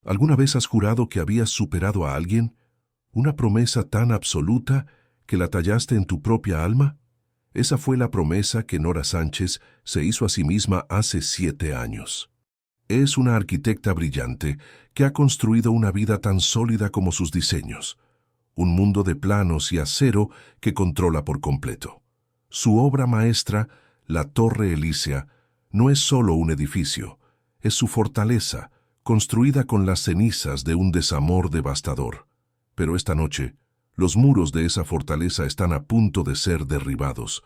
¿Alguna vez has jurado que habías superado a alguien? ¿Una promesa tan absoluta que la tallaste en tu propia alma? Esa fue la promesa que Nora Sánchez se hizo a sí misma hace 7 años. Es una arquitecta brillante que ha construido una vida tan sólida como sus diseños. Un mundo de planos y acero que controla por completo. Su obra maestra, la Torre Elísea, no es solo un edificio, es su fortaleza, construida con las cenizas de un desamor devastador. Pero esta noche, los muros de esa fortaleza están a punto de ser derribados.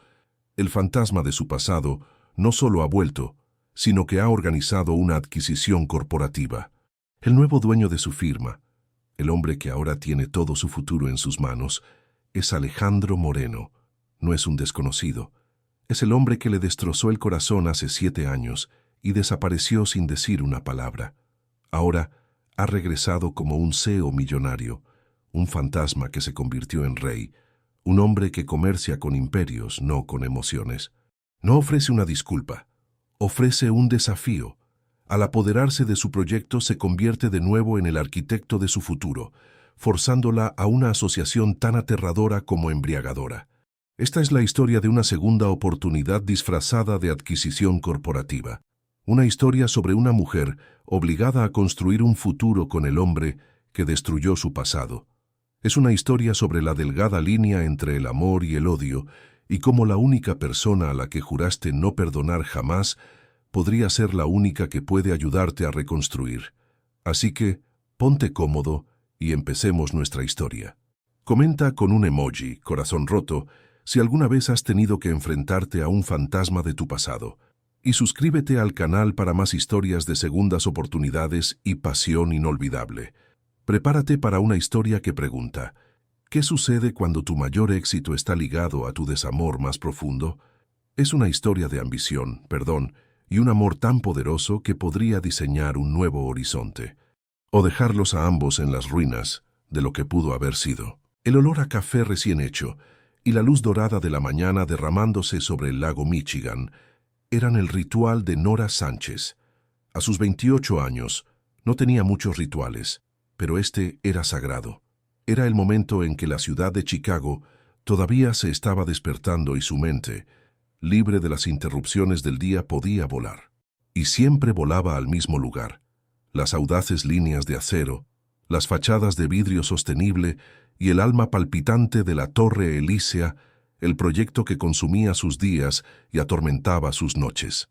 El fantasma de su pasado no solo ha vuelto, sino que ha organizado una adquisición corporativa. El nuevo dueño de su firma, el hombre que ahora tiene todo su futuro en sus manos, es Alejandro Moreno. No es un desconocido. Es el hombre que le destrozó el corazón hace 7 años y desapareció sin decir una palabra. Ahora ha regresado como un CEO millonario, un fantasma que se convirtió en rey, un hombre que comercia con imperios, no con emociones. No ofrece una disculpa, ofrece un desafío. Al apoderarse de su proyecto se convierte de nuevo en el arquitecto de su futuro, forzándola a una asociación tan aterradora como embriagadora. Esta es la historia de una segunda oportunidad disfrazada de adquisición corporativa. Una historia sobre una mujer obligada a construir un futuro con el hombre que destruyó su pasado. Es una historia sobre la delgada línea entre el amor y el odio y cómo la única persona a la que juraste no perdonar jamás podría ser la única que puede ayudarte a reconstruir. Así que, ponte cómodo y empecemos nuestra historia. Comenta con un emoji, corazón roto, si alguna vez has tenido que enfrentarte a un fantasma de tu pasado. Y suscríbete al canal para más historias de segundas oportunidades y pasión inolvidable. Prepárate para una historia que pregunta, ¿qué sucede cuando tu mayor éxito está ligado a tu desamor más profundo? Es una historia de ambición, perdón, y un amor tan poderoso que podría diseñar un nuevo horizonte, o dejarlos a ambos en las ruinas de lo que pudo haber sido. El olor a café recién hecho y la luz dorada de la mañana derramándose sobre el lago Michigan eran el ritual de Nora Sánchez. A sus 28 años no tenía muchos rituales, pero este era sagrado. Era el momento en que la ciudad de Chicago todavía se estaba despertando y su mente, libre de las interrupciones del día, podía volar. Y siempre volaba al mismo lugar. Las audaces líneas de acero, las fachadas de vidrio sostenible y el alma palpitante de la Torre Elísea, el proyecto que consumía sus días y atormentaba sus noches.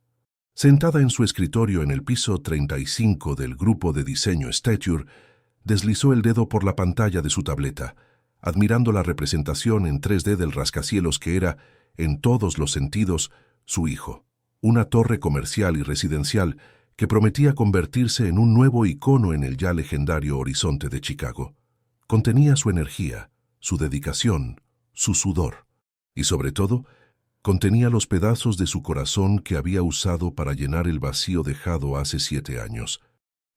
Sentada en su escritorio en el piso 35 del grupo de diseño Stature, deslizó el dedo por la pantalla de su tableta, admirando la representación en 3D del rascacielos que era, en todos los sentidos, su hijo. Una torre comercial y residencial que prometía convertirse en un nuevo icono en el ya legendario horizonte de Chicago. Contenía su energía, su dedicación, su sudor. Y sobre todo, contenía los pedazos de su corazón que había usado para llenar el vacío dejado hace 7 años.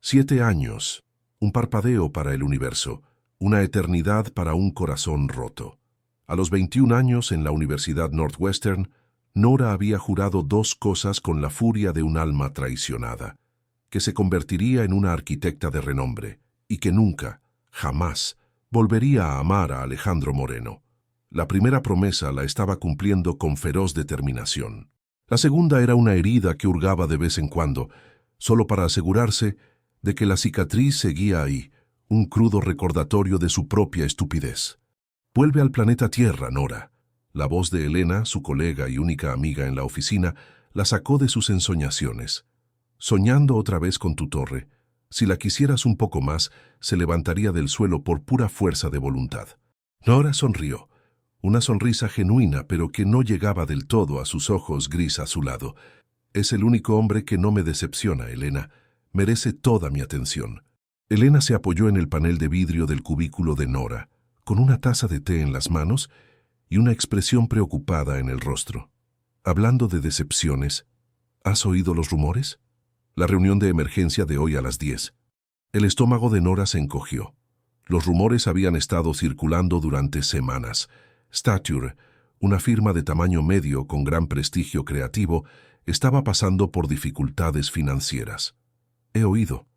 7 años, un parpadeo para el universo, una eternidad para un corazón roto. A los 21 años, en la Universidad Northwestern, Nora había jurado 2 cosas con la furia de un alma traicionada: que se convertiría en una arquitecta de renombre y que nunca, jamás, volvería a amar a Alejandro Moreno. La primera promesa la estaba cumpliendo con feroz determinación. La segunda era una herida que hurgaba de vez en cuando, solo para asegurarse de que la cicatriz seguía ahí, un crudo recordatorio de su propia estupidez. «Vuelve al planeta Tierra, Nora». La voz de Elena, su colega y única amiga en la oficina, la sacó de sus ensoñaciones. «Soñando otra vez con tu torre. Si la quisieras un poco más, se levantaría del suelo por pura fuerza de voluntad». Nora sonrió. Una sonrisa genuina, pero que no llegaba del todo a sus ojos gris azulado. «Es el único hombre que no me decepciona, Elena. Merece toda mi atención». Elena se apoyó en el panel de vidrio del cubículo de Nora, con una taza de té en las manos y una expresión preocupada en el rostro. «Hablando de decepciones, ¿has oído los rumores? La reunión de emergencia de hoy a las 10». El estómago de Nora se encogió. Los rumores habían estado circulando durante semanas. Stature, una firma de tamaño medio con gran prestigio creativo, estaba pasando por dificultades financieras. «He oído».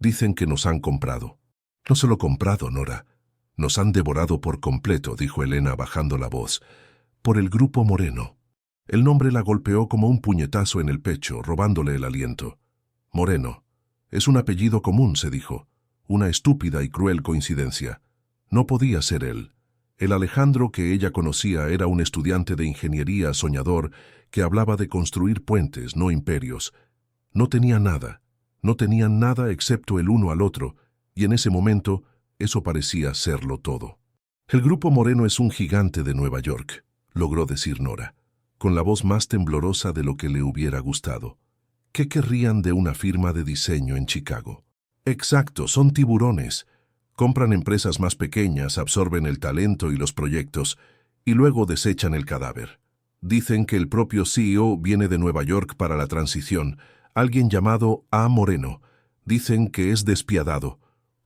Dicen que nos han comprado. No solo comprado, Nora. Nos han devorado por completo, dijo Elena bajando la voz. Por el Grupo Moreno. El nombre la golpeó como un puñetazo en el pecho, robándole el aliento. Moreno. Es un apellido común, se dijo. Una estúpida y cruel coincidencia. No podía ser él. El Alejandro que ella conocía era un estudiante de ingeniería soñador que hablaba de construir puentes, no imperios. No tenía nada. No tenían nada excepto el uno al otro, y en ese momento eso parecía serlo todo. El Grupo Moreno es un gigante de Nueva York, logró decir Nora, con la voz más temblorosa de lo que le hubiera gustado. ¿Qué querrían de una firma de diseño en Chicago? Exacto, son tiburones. Compran empresas más pequeñas, absorben el talento y los proyectos, y luego desechan el cadáver. Dicen que el propio CEO viene de Nueva York para la transición, alguien llamado A. Moreno. Dicen que es despiadado,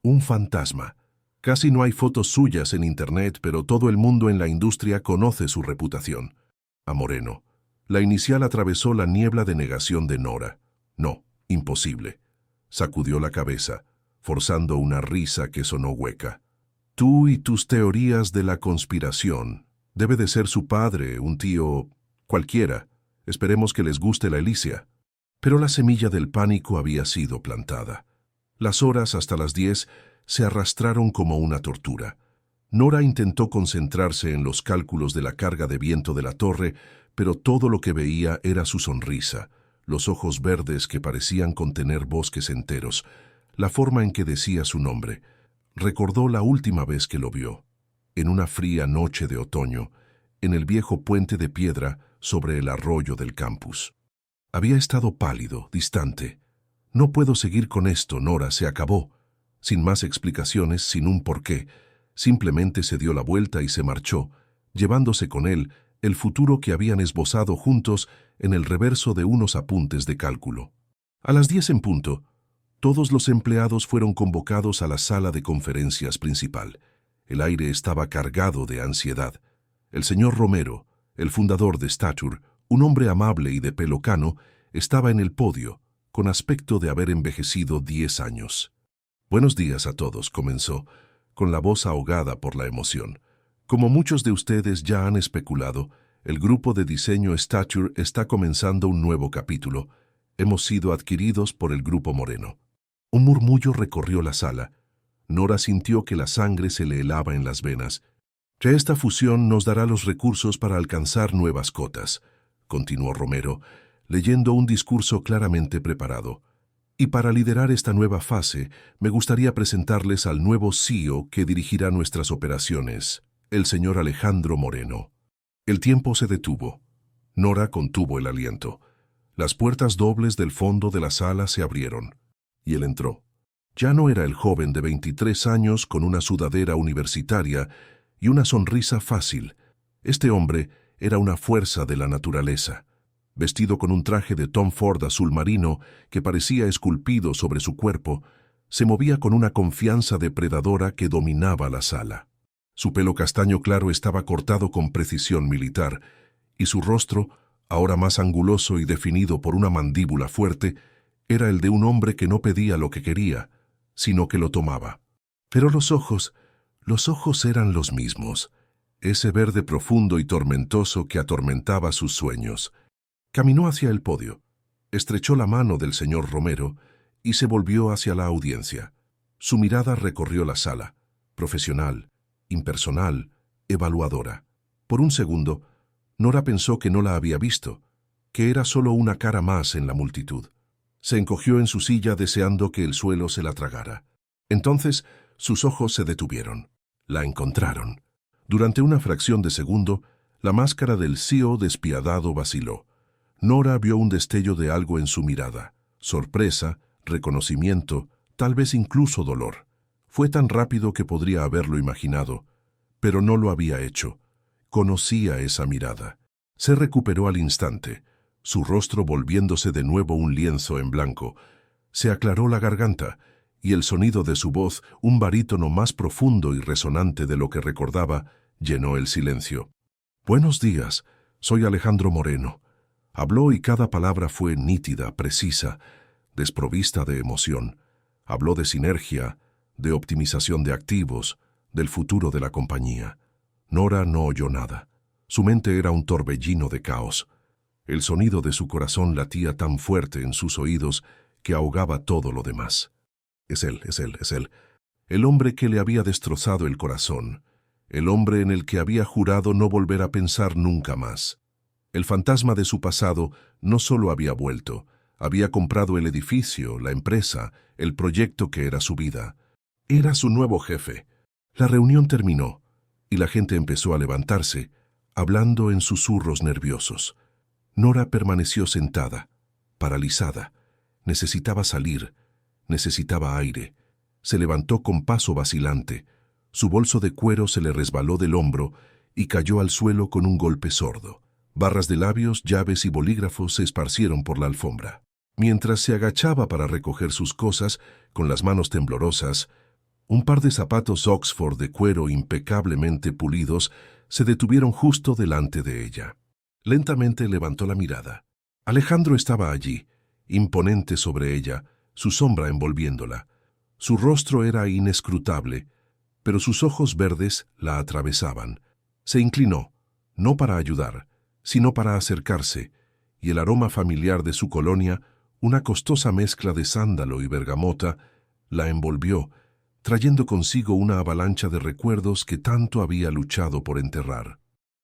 un fantasma. Casi no hay fotos suyas en Internet, pero todo el mundo en la industria conoce su reputación. A Moreno. La inicial atravesó la niebla de negación de Nora. No, imposible. Sacudió la cabeza, forzando una risa que sonó hueca. Tú y tus teorías de la conspiración. Debe de ser su padre, un tío... cualquiera. Esperemos que les guste la Alicia. Pero la semilla del pánico había sido plantada. Las horas hasta las 10 se arrastraron como una tortura. Nora intentó concentrarse en los cálculos de la carga de viento de la torre, pero todo lo que veía era su sonrisa, los ojos verdes que parecían contener bosques enteros, la forma en que decía su nombre. Recordó la última vez que lo vio, en una fría noche de otoño, en el viejo puente de piedra sobre el arroyo del campus. Había estado pálido, distante. No puedo seguir con esto, Nora, se acabó. Sin más explicaciones, sin un porqué. Simplemente se dio la vuelta y se marchó, llevándose con él el futuro que habían esbozado juntos en el reverso de unos apuntes de cálculo. A las 10 en punto, todos los empleados fueron convocados a la sala de conferencias principal. El aire estaba cargado de ansiedad. El señor Romero, el fundador de Stature, un hombre amable y de pelo cano, estaba en el podio, con aspecto de haber envejecido 10 años. Buenos días a todos, comenzó, con la voz ahogada por la emoción. Como muchos de ustedes ya han especulado, el grupo de diseño Stature está comenzando un nuevo capítulo. Hemos sido adquiridos por el Grupo Moreno. Un murmullo recorrió la sala. Nora sintió que la sangre se le helaba en las venas. Que esta fusión nos dará los recursos para alcanzar nuevas cotas, continuó Romero, leyendo un discurso claramente preparado. Y para liderar esta nueva fase, me gustaría presentarles al nuevo CEO que dirigirá nuestras operaciones, el señor Alejandro Moreno. El tiempo se detuvo. Nora contuvo el aliento. Las puertas dobles del fondo de la sala se abrieron, y él entró. Ya no era el joven de 23 años con una sudadera universitaria y una sonrisa fácil. Este hombre era una fuerza de la naturaleza. Vestido con un traje de Tom Ford azul marino que parecía esculpido sobre su cuerpo, se movía con una confianza depredadora que dominaba la sala. Su pelo castaño claro estaba cortado con precisión militar, y su rostro, ahora más anguloso y definido por una mandíbula fuerte, era el de un hombre que no pedía lo que quería, sino que lo tomaba. Pero los ojos eran los mismos, ese verde profundo y tormentoso que atormentaba sus sueños. Caminó hacia el podio, estrechó la mano del señor Romero y se volvió hacia la audiencia. Su mirada recorrió la sala, profesional, impersonal, evaluadora. Por un segundo, Nora pensó que no la había visto, que era solo una cara más en la multitud. Se encogió en su silla deseando que el suelo se la tragara. Entonces, sus ojos se detuvieron. La encontraron. Durante una fracción de segundo, la máscara del CEO despiadado vaciló. Nora vio un destello de algo en su mirada. Sorpresa, reconocimiento, tal vez incluso dolor. Fue tan rápido que podría haberlo imaginado, pero no lo había hecho. Conocía esa mirada. Se recuperó al instante, su rostro volviéndose de nuevo un lienzo en blanco. Se aclaró la garganta, y el sonido de su voz, un barítono más profundo y resonante de lo que recordaba, llenó el silencio. «Buenos días, soy Alejandro Moreno». Habló y cada palabra fue nítida, precisa, desprovista de emoción. Habló de sinergia, de optimización de activos, del futuro de la compañía. Nora no oyó nada. Su mente era un torbellino de caos. El sonido de su corazón latía tan fuerte en sus oídos que ahogaba todo lo demás. Es él, es él, es él. El hombre que le había destrozado el corazón. El hombre en el que había jurado no volver a pensar nunca más. El fantasma de su pasado no solo había vuelto, había comprado el edificio, la empresa, el proyecto que era su vida. Era su nuevo jefe. La reunión terminó y la gente empezó a levantarse, hablando en susurros nerviosos. Nora permaneció sentada, paralizada. Necesitaba salir, necesitaba aire. Se levantó con paso vacilante. Su bolso de cuero se le resbaló del hombro y cayó al suelo con un golpe sordo. Barras de labios, llaves y bolígrafos se esparcieron por la alfombra. Mientras se agachaba para recoger sus cosas, con las manos temblorosas, un par de zapatos Oxford de cuero impecablemente pulidos se detuvieron justo delante de ella. Lentamente levantó la mirada. Alejandro estaba allí, imponente sobre ella, su sombra envolviéndola. Su rostro era inescrutable, pero sus ojos verdes la atravesaban. Se inclinó, no para ayudar, sino para acercarse, y el aroma familiar de su colonia, una costosa mezcla de sándalo y bergamota, la envolvió, trayendo consigo una avalancha de recuerdos que tanto había luchado por enterrar.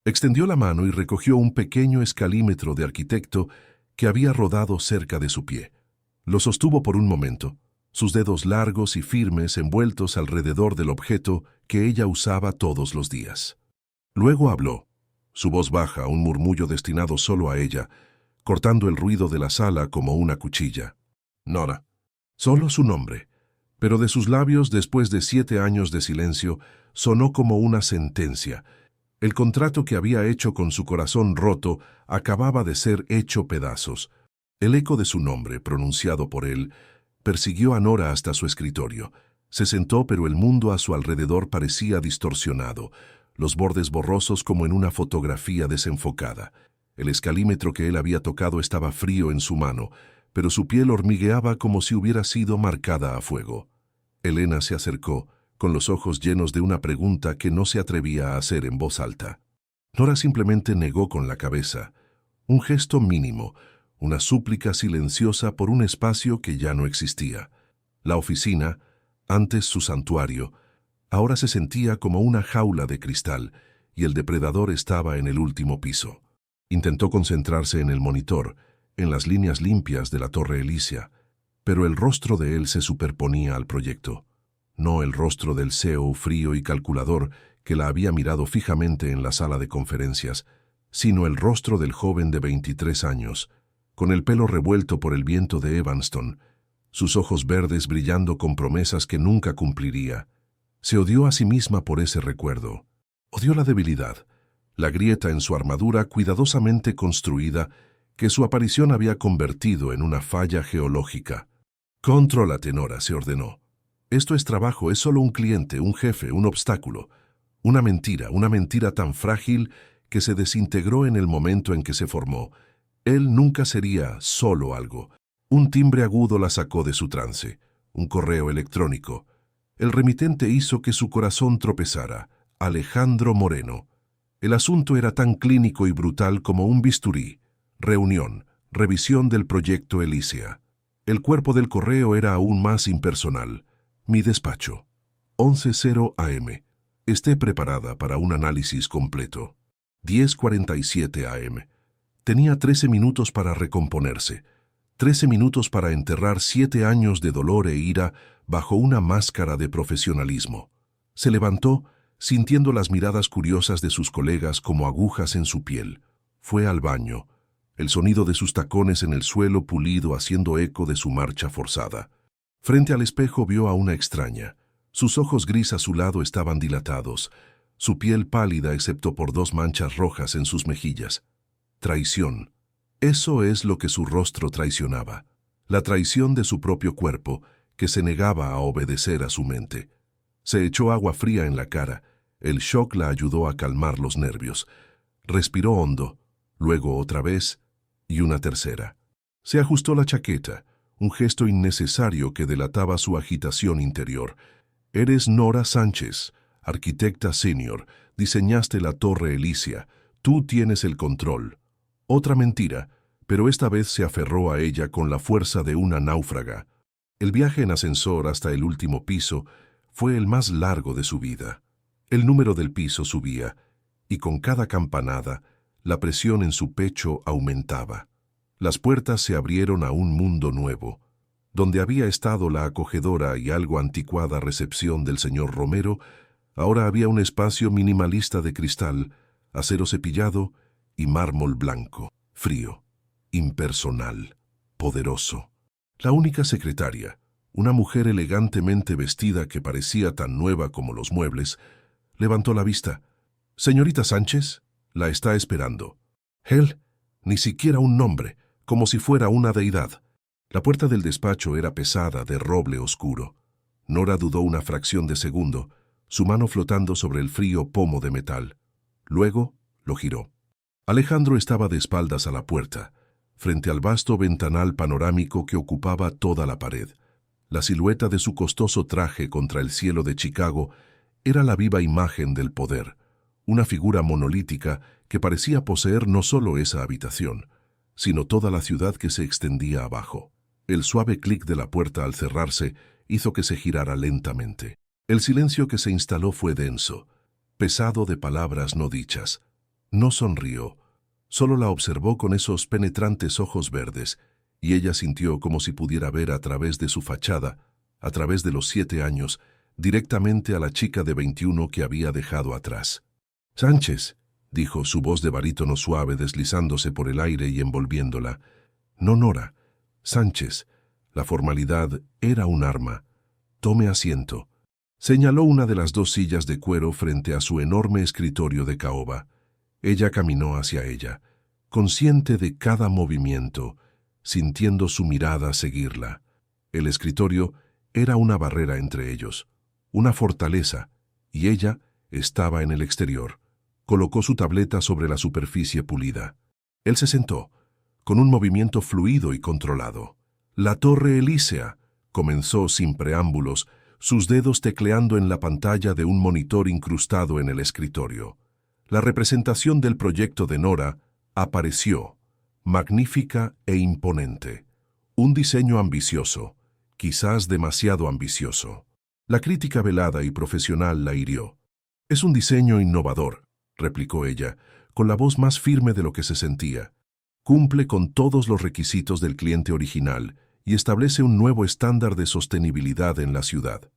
Extendió la mano y recogió un pequeño escalímetro de arquitecto que había rodado cerca de su pie. Lo sostuvo por un momento, sus dedos largos y firmes envueltos alrededor del objeto que ella usaba todos los días. Luego habló. Su voz baja, un murmullo destinado solo a ella, cortando el ruido de la sala como una cuchilla. Nora. Solo su nombre. Pero de sus labios, después de 7 años de silencio, sonó como una sentencia. El contrato que había hecho con su corazón roto acababa de ser hecho pedazos. El eco de su nombre, pronunciado por él, persiguió a Nora hasta su escritorio. Se sentó, pero el mundo a su alrededor parecía distorsionado, los bordes borrosos como en una fotografía desenfocada. El escalímetro que él había tocado estaba frío en su mano, pero su piel hormigueaba como si hubiera sido marcada a fuego. Elena se acercó, con los ojos llenos de una pregunta que no se atrevía a hacer en voz alta. Nora simplemente negó con la cabeza, un gesto mínimo, una súplica silenciosa por un espacio que ya no existía. La oficina, antes su santuario, ahora se sentía como una jaula de cristal y el depredador estaba en el último piso. Intentó concentrarse en el monitor, en las líneas limpias de la Torre Elysia, pero el rostro de él se superponía al proyecto. No el rostro del CEO frío y calculador que la había mirado fijamente en la sala de conferencias, sino el rostro del joven de 23 años, con el pelo revuelto por el viento de Evanston, sus ojos verdes brillando con promesas que nunca cumpliría. Se odió a sí misma por ese recuerdo. Odió la debilidad, la grieta en su armadura cuidadosamente construida que su aparición había convertido en una falla geológica. «Contrólate, Nora», se ordenó. «Esto es trabajo, es solo un cliente, un jefe, un obstáculo. Una mentira tan frágil que se desintegró en el momento en que se formó. Él nunca sería solo algo». Un timbre agudo la sacó de su trance, un correo electrónico. El remitente hizo que su corazón tropezara. Alejandro Moreno. El asunto era tan clínico y brutal como un bisturí. Reunión, revisión del proyecto Elysia. El cuerpo del correo era aún más impersonal. Mi despacho. 11:00 AM. Esté preparada para un análisis completo. 10:47 AM. Tenía 13 minutos para recomponerse. 13 minutos para enterrar 7 años de dolor e ira bajo una máscara de profesionalismo. Se levantó, sintiendo las miradas curiosas de sus colegas como agujas en su piel. Fue al baño, el sonido de sus tacones en el suelo pulido haciendo eco de su marcha forzada. Frente al espejo vio a una extraña. Sus ojos gris azulado estaban dilatados, su piel pálida excepto por 2 manchas rojas en sus mejillas. Traición. Eso es lo que su rostro traicionaba. La traición de su propio cuerpo, que se negaba a obedecer a su mente. Se echó agua fría en la cara. El shock la ayudó a calmar los nervios. Respiró hondo, luego otra vez y una tercera. Se ajustó la chaqueta, un gesto innecesario que delataba su agitación interior. «Eres Nora Sánchez, arquitecta senior, diseñaste la Torre Elysia, tú tienes el control». Otra mentira, pero esta vez se aferró a ella con la fuerza de una náufraga. El viaje en ascensor hasta el último piso fue el más largo de su vida. El número del piso subía, y con cada campanada, la presión en su pecho aumentaba. Las puertas se abrieron a un mundo nuevo. Donde había estado la acogedora y algo anticuada recepción del señor Romero, ahora había un espacio minimalista de cristal, acero cepillado y mármol blanco, frío, impersonal, poderoso. La única secretaria, una mujer elegantemente vestida que parecía tan nueva como los muebles, levantó la vista. «Señorita Sánchez, la está esperando». Él, ni siquiera un nombre, como si fuera una deidad. La puerta del despacho era pesada, de roble oscuro. Nora dudó una fracción de segundo, su mano flotando sobre el frío pomo de metal. Luego lo giró. Alejandro estaba de espaldas a la puerta, frente al vasto ventanal panorámico que ocupaba toda la pared. La silueta de su costoso traje contra el cielo de Chicago era la viva imagen del poder, una figura monolítica que parecía poseer no solo esa habitación, sino toda la ciudad que se extendía abajo. El suave clic de la puerta al cerrarse hizo que se girara lentamente. El silencio que se instaló fue denso, pesado de palabras no dichas. No sonrió, solo la observó con esos penetrantes ojos verdes, y ella sintió como si pudiera ver a través de su fachada, a través de los 7 años, directamente a la chica de 21 que había dejado atrás. «Sánchez», dijo su voz de barítono suave deslizándose por el aire y envolviéndola. «No, Nora. Sánchez». La formalidad era un arma. «Tome asiento». Señaló una de las 2 sillas de cuero frente a su enorme escritorio de caoba. Ella caminó hacia ella, consciente de cada movimiento, sintiendo su mirada seguirla. El escritorio era una barrera entre ellos, una fortaleza, y ella estaba en el exterior. Colocó su tableta sobre la superficie pulida. Él se sentó, con un movimiento fluido y controlado. «La Torre Elysia», comenzó sin preámbulos, sus dedos tecleando en la pantalla de un monitor incrustado en el escritorio. La representación del proyecto de Nora apareció, magnífica e imponente. Un diseño ambicioso, quizás demasiado ambicioso. La crítica velada y profesional la hirió. «Es un diseño innovador», replicó ella, con la voz más firme de lo que se sentía. «Cumple con todos los requisitos del cliente original y establece un nuevo estándar de sostenibilidad en la ciudad».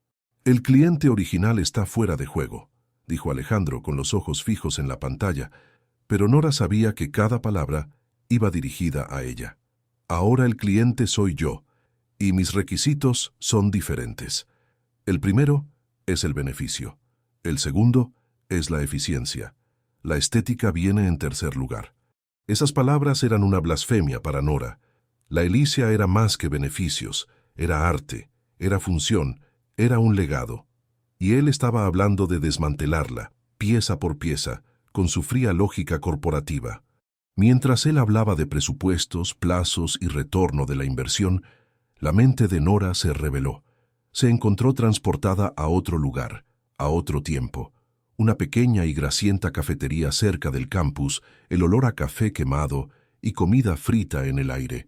«El cliente original está fuera de juego», dijo Alejandro con los ojos fijos en la pantalla, pero Nora sabía que cada palabra iba dirigida a ella. «Ahora el cliente soy yo, y mis requisitos son diferentes. El primero es el beneficio. El segundo es la eficiencia. La estética viene en tercer lugar». Esas palabras eran una blasfemia para Nora. La Elysia era más que beneficios, era arte, era función, era un legado. Y él estaba hablando de desmantelarla, pieza por pieza, con su fría lógica corporativa. Mientras él hablaba de presupuestos, plazos y retorno de la inversión, la mente de Nora se reveló. Se encontró transportada a otro lugar, a otro tiempo. Una pequeña y grasienta cafetería cerca del campus, el olor a café quemado y comida frita en el aire.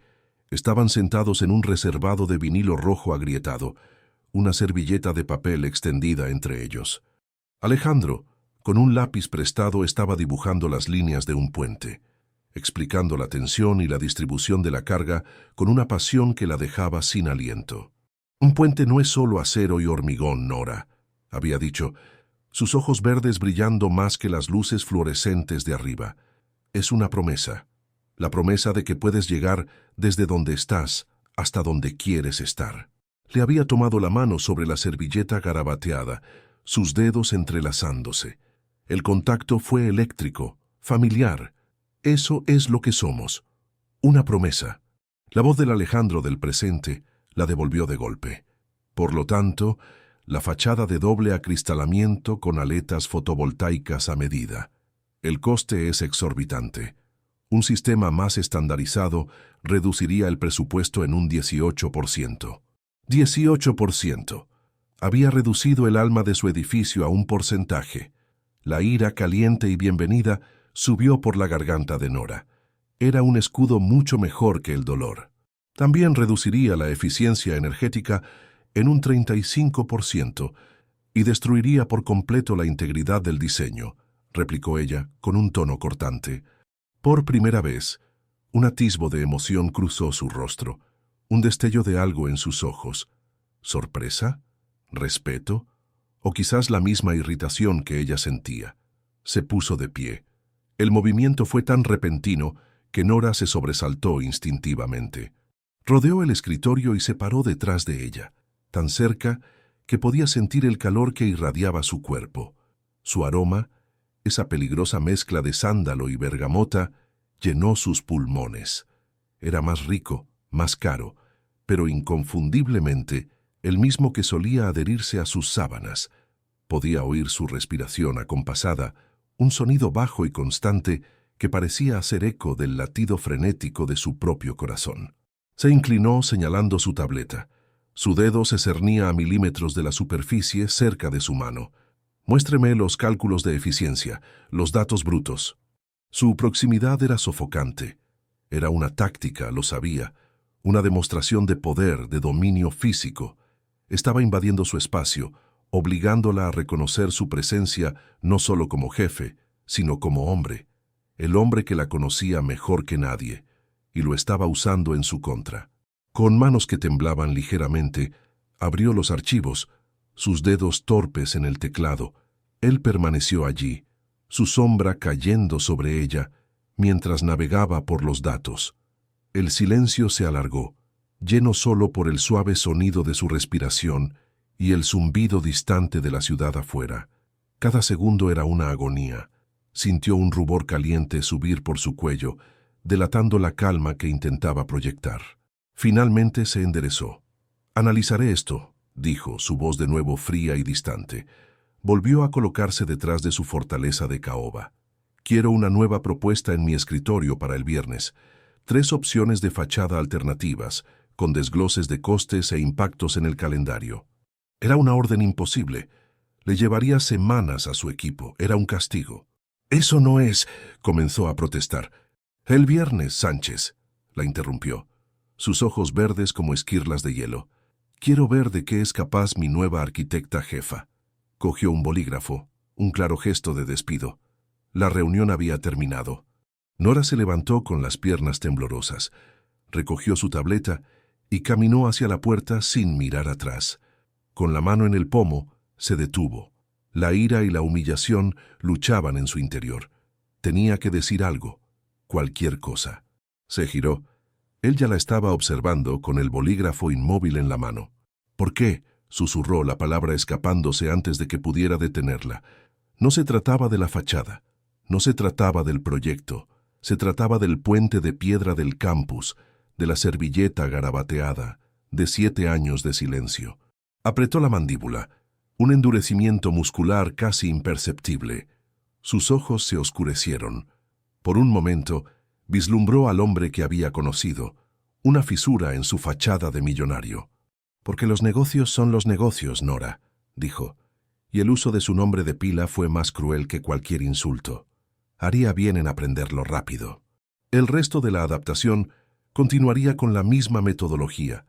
Estaban sentados en un reservado de vinilo rojo agrietado, una servilleta de papel extendida entre ellos. Alejandro, con un lápiz prestado, estaba dibujando las líneas de un puente, explicando la tensión y la distribución de la carga con una pasión que la dejaba sin aliento. «Un puente no es solo acero y hormigón, Nora», había dicho, sus ojos verdes brillando más que las luces fluorescentes de arriba. «Es una promesa, la promesa de que puedes llegar desde donde estás hasta donde quieres estar». Le había tomado la mano sobre la servilleta garabateada, sus dedos entrelazándose. El contacto fue eléctrico, familiar. Eso es lo que somos. Una promesa. La voz del Alejandro del presente la devolvió de golpe. Por lo tanto, la fachada de doble acristalamiento con aletas fotovoltaicas a medida. El coste es exorbitante. Un sistema más estandarizado reduciría el presupuesto en un 18%. 18%. Había reducido el alma de su edificio a un porcentaje. La ira caliente y bienvenida subió por la garganta de Nora. Era un escudo mucho mejor que el dolor. También reduciría la eficiencia energética en un 35% y destruiría por completo la integridad del diseño, replicó ella con un tono cortante. Por primera vez, un atisbo de emoción cruzó su rostro, un destello de algo en sus ojos. ¿Sorpresa? ¿Respeto? ¿O quizás la misma irritación que ella sentía? Se puso de pie. El movimiento fue tan repentino que Nora se sobresaltó instintivamente. Rodeó el escritorio y se paró detrás de ella, tan cerca que podía sentir el calor que irradiaba su cuerpo. Su aroma, esa peligrosa mezcla de sándalo y bergamota, llenó sus pulmones. Era más rico, más caro, pero inconfundiblemente el mismo que solía adherirse a sus sábanas. Podía oír su respiración acompasada, un sonido bajo y constante que parecía hacer eco del latido frenético de su propio corazón. Se inclinó señalando su tableta. Su dedo se cernía a milímetros de la superficie cerca de su mano. Muéstreme los cálculos de eficiencia, los datos brutos. Su proximidad era sofocante. Era una táctica, lo sabía, una demostración de poder, de dominio físico. Estaba invadiendo su espacio, obligándola a reconocer su presencia no solo como jefe, sino como hombre. El hombre que la conocía mejor que nadie, y lo estaba usando en su contra. Con manos que temblaban ligeramente, abrió los archivos, sus dedos torpes en el teclado. Él permaneció allí, su sombra cayendo sobre ella, mientras navegaba por los datos. El silencio se alargó, lleno solo por el suave sonido de su respiración y el zumbido distante de la ciudad afuera. Cada segundo era una agonía. Sintió un rubor caliente subir por su cuello, delatando la calma que intentaba proyectar. Finalmente se enderezó. «Analizaré esto», dijo, su voz de nuevo fría y distante. Volvió a colocarse detrás de su fortaleza de caoba. «Quiero una nueva propuesta en mi escritorio para el viernes. 3 opciones de fachada alternativas, con desgloses de costes e impactos en el calendario». Era una orden imposible. Le llevaría semanas a su equipo. Era un castigo. «Eso no es», comenzó a protestar. «El viernes, Sánchez», la interrumpió, sus ojos verdes como esquirlas de hielo. «Quiero ver de qué es capaz mi nueva arquitecta jefa». Cogió un bolígrafo, un claro gesto de despido. La reunión había terminado. Nora se levantó con las piernas temblorosas, recogió su tableta y caminó hacia la puerta sin mirar atrás. Con la mano en el pomo, se detuvo. La ira y la humillación luchaban en su interior. Tenía que decir algo, cualquier cosa. Se giró. Él ya la estaba observando con el bolígrafo inmóvil en la mano. «¿Por qué?», susurró la palabra escapándose antes de que pudiera detenerla. No se trataba de la fachada, no se trataba del proyecto, se trataba del puente de piedra del campus, de la servilleta garabateada, de 7 años de silencio. Apretó la mandíbula, un endurecimiento muscular casi imperceptible. Sus ojos se oscurecieron. Por un momento, vislumbró al hombre que había conocido, una fisura en su fachada de millonario. «Porque los negocios son los negocios, Nora», dijo, y el uso de su nombre de pila fue más cruel que cualquier insulto. Haría bien en aprenderlo rápido. El resto de la adaptación continuaría con la misma metodología,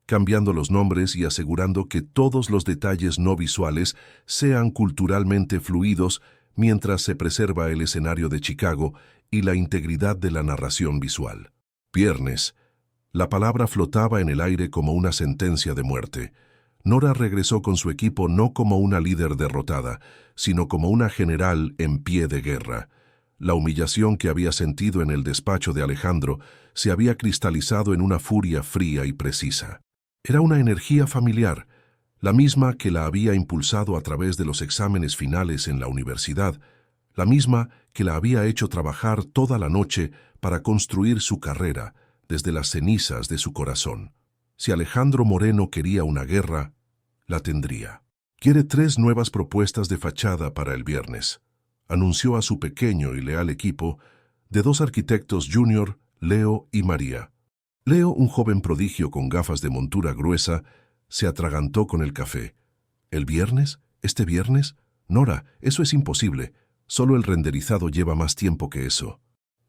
cambiando los nombres y asegurando que todos los detalles no visuales sean culturalmente fluidos mientras se preserva el escenario de Chicago y la integridad de la narración visual. Viernes. La palabra flotaba en el aire como una sentencia de muerte. Nora regresó con su equipo no como una líder derrotada, sino como una general en pie de guerra. La humillación que había sentido en el despacho de Alejandro se había cristalizado en una furia fría y precisa. Era una energía familiar, la misma que la había impulsado a través de los exámenes finales en la universidad, la misma que la había hecho trabajar toda la noche para construir su carrera, desde las cenizas de su corazón. Si Alejandro Moreno quería una guerra, la tendría. «Quiere 3 nuevas propuestas de fachada para el viernes», anunció a su pequeño y leal equipo, de dos arquitectos junior, Leo y María. Leo, un joven prodigio con gafas de montura gruesa, se atragantó con el café. ¿El viernes? ¿Este viernes? Nora, eso es imposible. Solo el renderizado lleva más tiempo que eso.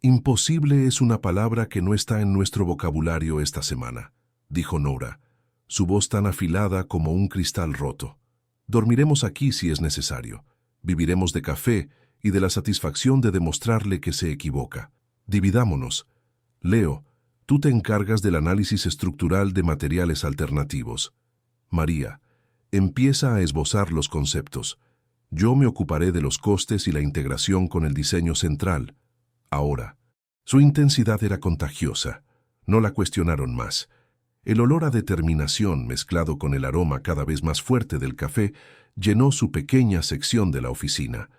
Imposible es una palabra que no está en nuestro vocabulario esta semana, dijo Nora, su voz tan afilada como un cristal roto. Dormiremos aquí si es necesario. Viviremos de café y de la satisfacción de demostrarle que se equivoca. Dividámonos. Leo, tú te encargas del análisis estructural de materiales alternativos. María, empieza a esbozar los conceptos. Yo me ocuparé de los costes y la integración con el diseño central. Ahora. Su intensidad era contagiosa. No la cuestionaron más. El olor a determinación, mezclado con el aroma cada vez más fuerte del café, llenó su pequeña sección de la oficina.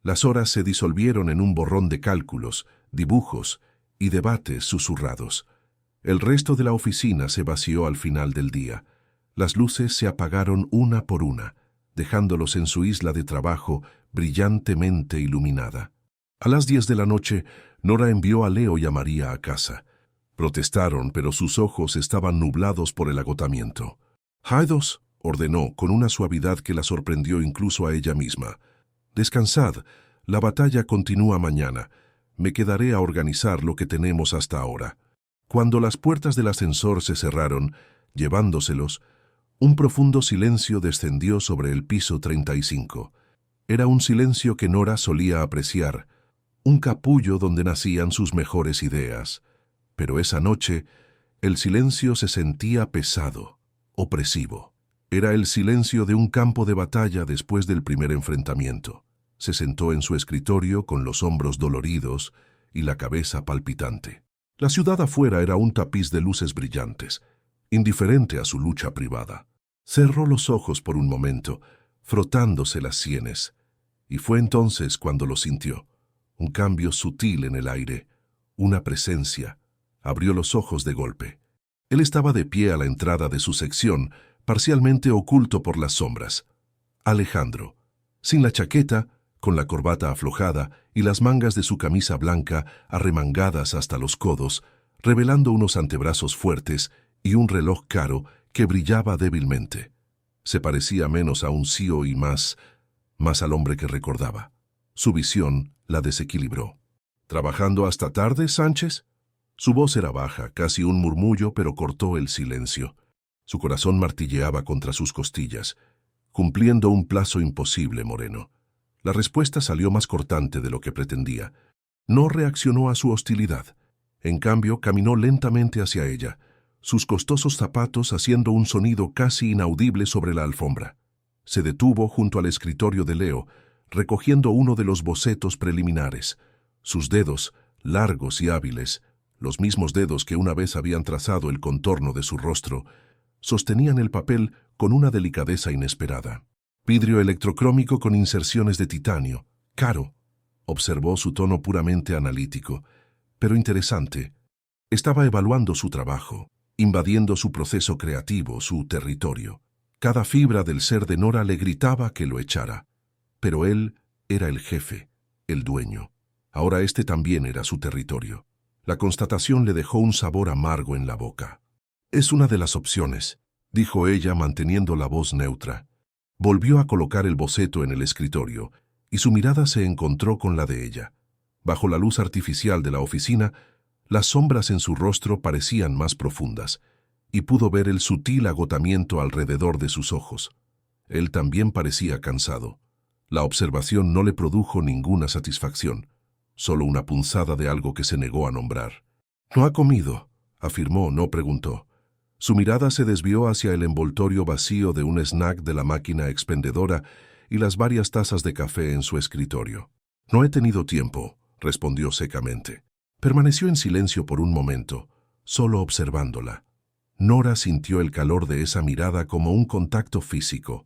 Las horas se disolvieron en un borrón de cálculos, dibujos y debates susurrados. El resto de la oficina se vació al final del día. Las luces se apagaron una por una, dejándolos en su isla de trabajo brillantemente iluminada. A las 10 de la noche, Nora envió a Leo y a María a casa. Protestaron, pero sus ojos estaban nublados por el agotamiento. «Haydos», ordenó con una suavidad que la sorprendió incluso a ella misma. «Descansad, la batalla continúa mañana. Me quedaré a organizar lo que tenemos hasta ahora». Cuando las puertas del ascensor se cerraron, llevándoselos, un profundo silencio descendió sobre el piso 35. Era un silencio que Nora solía apreciar, un capullo donde nacían sus mejores ideas. Pero esa noche, el silencio se sentía pesado, opresivo. Era el silencio de un campo de batalla después del primer enfrentamiento. Se sentó en su escritorio con los hombros doloridos y la cabeza palpitante. La ciudad afuera era un tapiz de luces brillantes, indiferente a su lucha privada. Cerró los ojos por un momento, frotándose las sienes, y fue entonces cuando lo sintió. Un cambio sutil en el aire, una presencia. Abrió los ojos de golpe. Él estaba de pie a la entrada de su sección, parcialmente oculto por las sombras. Alejandro, sin la chaqueta, con la corbata aflojada y las mangas de su camisa blanca arremangadas hasta los codos, revelando unos antebrazos fuertes y un reloj caro que brillaba débilmente. Se parecía menos a un CEO y más al hombre que recordaba. Su visión la desequilibró. ¿Trabajando hasta tarde, Sánchez? Su voz era baja, casi un murmullo, pero cortó el silencio. Su corazón martilleaba contra sus costillas, cumpliendo un plazo imposible, Moreno. La respuesta salió más cortante de lo que pretendía. No reaccionó a su hostilidad. En cambio, caminó lentamente hacia ella, sus costosos zapatos haciendo un sonido casi inaudible sobre la alfombra. Se detuvo junto al escritorio de Leo, recogiendo uno de los bocetos preliminares. Sus dedos, largos y hábiles, los mismos dedos que una vez habían trazado el contorno de su rostro, sostenían el papel con una delicadeza inesperada. Vidrio electrocrómico con inserciones de titanio, caro, observó su tono puramente analítico, pero interesante. Estaba evaluando su trabajo, invadiendo su proceso creativo, su territorio. Cada fibra del ser de Nora le gritaba que lo echara. Pero él era el jefe, el dueño. Ahora este también era su territorio. La constatación le dejó un sabor amargo en la boca. «Es una de las opciones», dijo ella manteniendo la voz neutra. Volvió a colocar el boceto en el escritorio y su mirada se encontró con la de ella. Bajo la luz artificial de la oficina, las sombras en su rostro parecían más profundas y pudo ver el sutil agotamiento alrededor de sus ojos. Él también parecía cansado. La observación no le produjo ninguna satisfacción, solo una punzada de algo que se negó a nombrar. «No ha comido», afirmó, no preguntó. Su mirada se desvió hacia el envoltorio vacío de un snack de la máquina expendedora y las varias tazas de café en su escritorio. «No he tenido tiempo», respondió secamente. Permaneció en silencio por un momento, solo observándola. Nora sintió el calor de esa mirada como un contacto físico.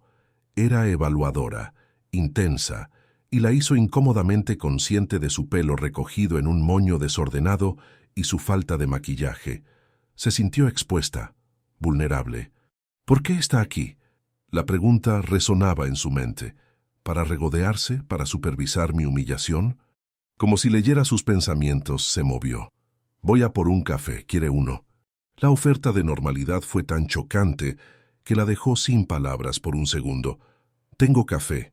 Era evaluadora, intensa, y la hizo incómodamente consciente de su pelo recogido en un moño desordenado y su falta de maquillaje. Se sintió expuesta, vulnerable. «¿Por qué está aquí?». La pregunta resonaba en su mente. ¿Para regodearse? ¿Para supervisar mi humillación? Como si leyera sus pensamientos, se movió. «Voy a por un café, ¿quiere uno?» La oferta de normalidad fue tan chocante que la dejó sin palabras por un segundo. «Tengo café».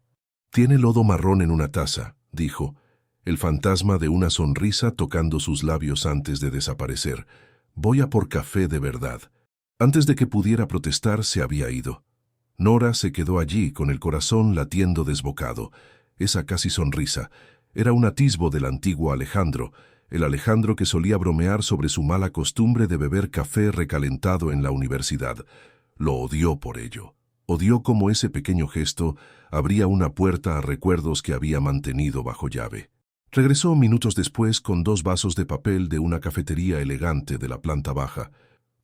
«Tiene lodo marrón en una taza», dijo, el fantasma de una sonrisa tocando sus labios antes de desaparecer. «Voy a por café de verdad». Antes de que pudiera protestar, se había ido. Nora se quedó allí con el corazón latiendo desbocado. Esa casi sonrisa era un atisbo del antiguo Alejandro, el Alejandro que solía bromear sobre su mala costumbre de beber café recalentado en la universidad. Lo odió por ello. Odió cómo ese pequeño gesto abría una puerta a recuerdos que había mantenido bajo llave. Regresó minutos después con 2 vasos de papel de una cafetería elegante de la planta baja.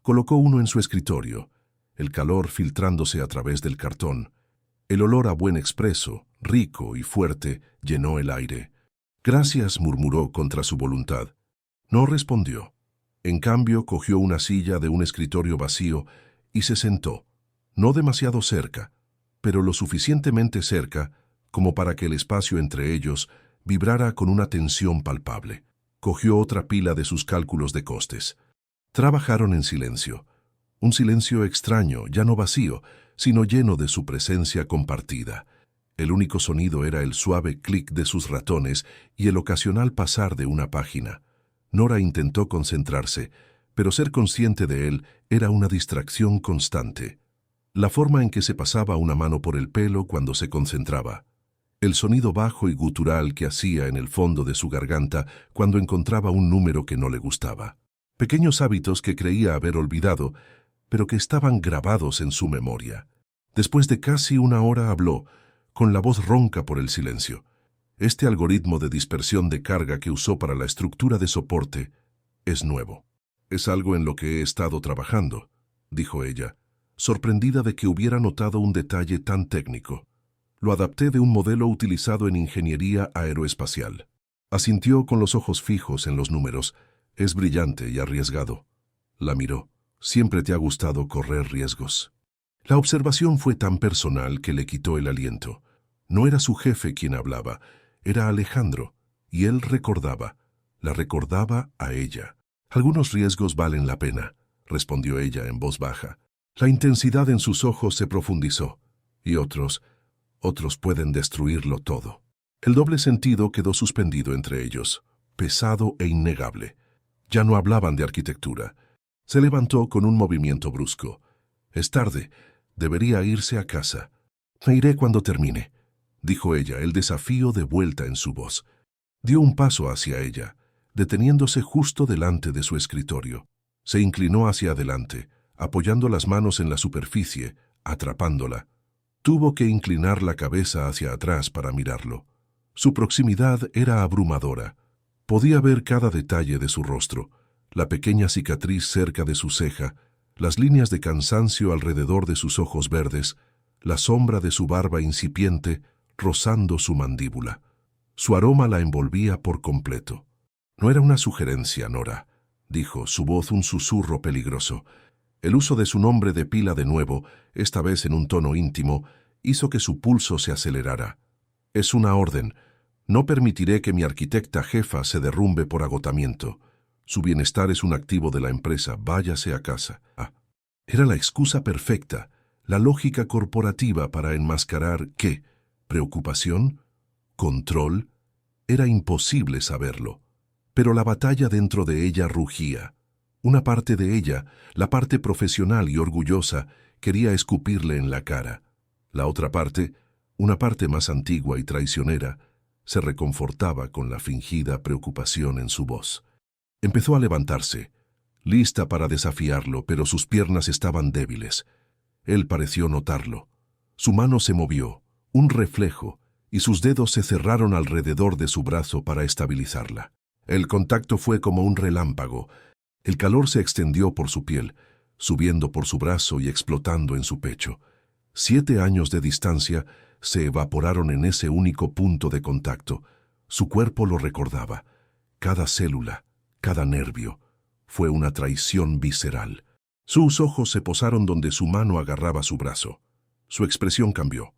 Colocó uno en su escritorio, el calor filtrándose a través del cartón. El olor a buen expreso, rico y fuerte, llenó el aire. «Gracias», murmuró contra su voluntad. No respondió. En cambio, cogió una silla de un escritorio vacío y se sentó, no demasiado cerca, pero lo suficientemente cerca como para que el espacio entre ellos vibrara con una tensión palpable. Cogió otra pila de sus cálculos de costes. Trabajaron en silencio. Un silencio extraño, ya no vacío, sino lleno de su presencia compartida. El único sonido era el suave clic de sus ratones y el ocasional pasar de una página. Nora intentó concentrarse, pero ser consciente de él era una distracción constante. La forma en que se pasaba una mano por el pelo cuando se concentraba. El sonido bajo y gutural que hacía en el fondo de su garganta cuando encontraba un número que no le gustaba. Pequeños hábitos que creía haber olvidado, pero que estaban grabados en su memoria. Después de casi una hora habló, con la voz ronca por el silencio. Este algoritmo de dispersión de carga que usó para la estructura de soporte es nuevo. «Es algo en lo que he estado trabajando», dijo ella, sorprendida de que hubiera notado un detalle tan técnico. «Lo adapté de un modelo utilizado en ingeniería aeroespacial». Asintió con los ojos fijos en los números. «Es brillante y arriesgado». La miró. «Siempre te ha gustado correr riesgos». La observación fue tan personal que le quitó el aliento. No era su jefe quien hablaba, era Alejandro, y él recordaba, la recordaba a ella. «Algunos riesgos valen la pena», respondió ella en voz baja. La intensidad en sus ojos se profundizó, y otros pueden destruirlo todo. El doble sentido quedó suspendido entre ellos, pesado e innegable. Ya no hablaban de arquitectura. Se levantó con un movimiento brusco. «Es tarde. Debería irse a casa». «Me iré cuando termine», dijo ella, el desafío de vuelta en su voz. Dio un paso hacia ella, deteniéndose justo delante de su escritorio. Se inclinó hacia adelante, apoyando las manos en la superficie, atrapándola. Tuvo que inclinar la cabeza hacia atrás para mirarlo. Su proximidad era abrumadora. Podía ver cada detalle de su rostro, la pequeña cicatriz cerca de su ceja, las líneas de cansancio alrededor de sus ojos verdes, la sombra de su barba incipiente rozando su mandíbula. Su aroma la envolvía por completo. «No era una sugerencia, Nora», dijo, su voz un susurro peligroso. El uso de su nombre de pila de nuevo, esta vez en un tono íntimo, hizo que su pulso se acelerara. «Es una orden. No permitiré que mi arquitecta jefa se derrumbe por agotamiento. Su bienestar es un activo de la empresa. Váyase a casa». Era la excusa perfecta, la lógica corporativa para enmascarar ¿qué? ¿Preocupación? ¿Control? Era imposible saberlo. Pero la batalla dentro de ella rugía. Una parte de ella, la parte profesional y orgullosa, quería escupirle en la cara. La otra parte, una parte más antigua y traicionera, se reconfortaba con la fingida preocupación en su voz. Empezó a levantarse, lista para desafiarlo, pero sus piernas estaban débiles. Él pareció notarlo. Su mano se movió, un reflejo, y sus dedos se cerraron alrededor de su brazo para estabilizarla. El contacto fue como un relámpago. El calor se extendió por su piel, subiendo por su brazo y explotando en su pecho. 7 años de distancia se evaporaron en ese único punto de contacto. Su cuerpo lo recordaba. Cada célula, cada nervio. Fue una traición visceral. Sus ojos se posaron donde su mano agarraba su brazo. Su expresión cambió.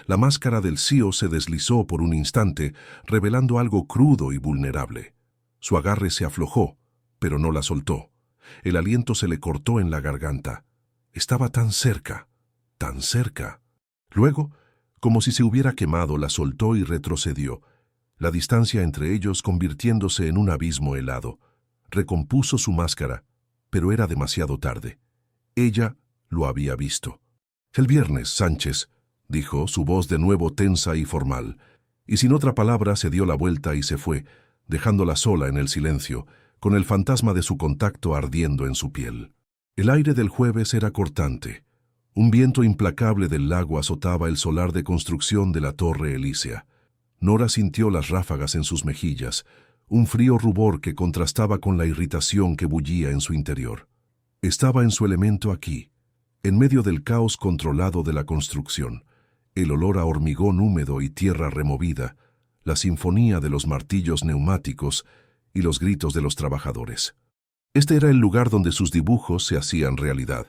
La máscara del CEO se deslizó por un instante, revelando algo crudo y vulnerable. Su agarre se aflojó, pero no la soltó. El aliento se le cortó en la garganta. Estaba tan cerca, tan cerca. Luego, como si se hubiera quemado, la soltó y retrocedió, la distancia entre ellos convirtiéndose en un abismo helado. Recompuso su máscara, pero era demasiado tarde. Ella lo había visto. «El viernes, Sánchez», dijo, su voz de nuevo tensa y formal, y sin otra palabra se dio la vuelta y se fue, dejándola sola en el silencio, con el fantasma de su contacto ardiendo en su piel. El aire del jueves era cortante. Un viento implacable del lago azotaba el solar de construcción de la Torre Elísea. Nora sintió las ráfagas en sus mejillas, un frío rubor que contrastaba con la irritación que bullía en su interior. Estaba en su elemento aquí, en medio del caos controlado de la construcción, el olor a hormigón húmedo y tierra removida, la sinfonía de los martillos neumáticos y los gritos de los trabajadores. Este era el lugar donde sus dibujos se hacían realidad,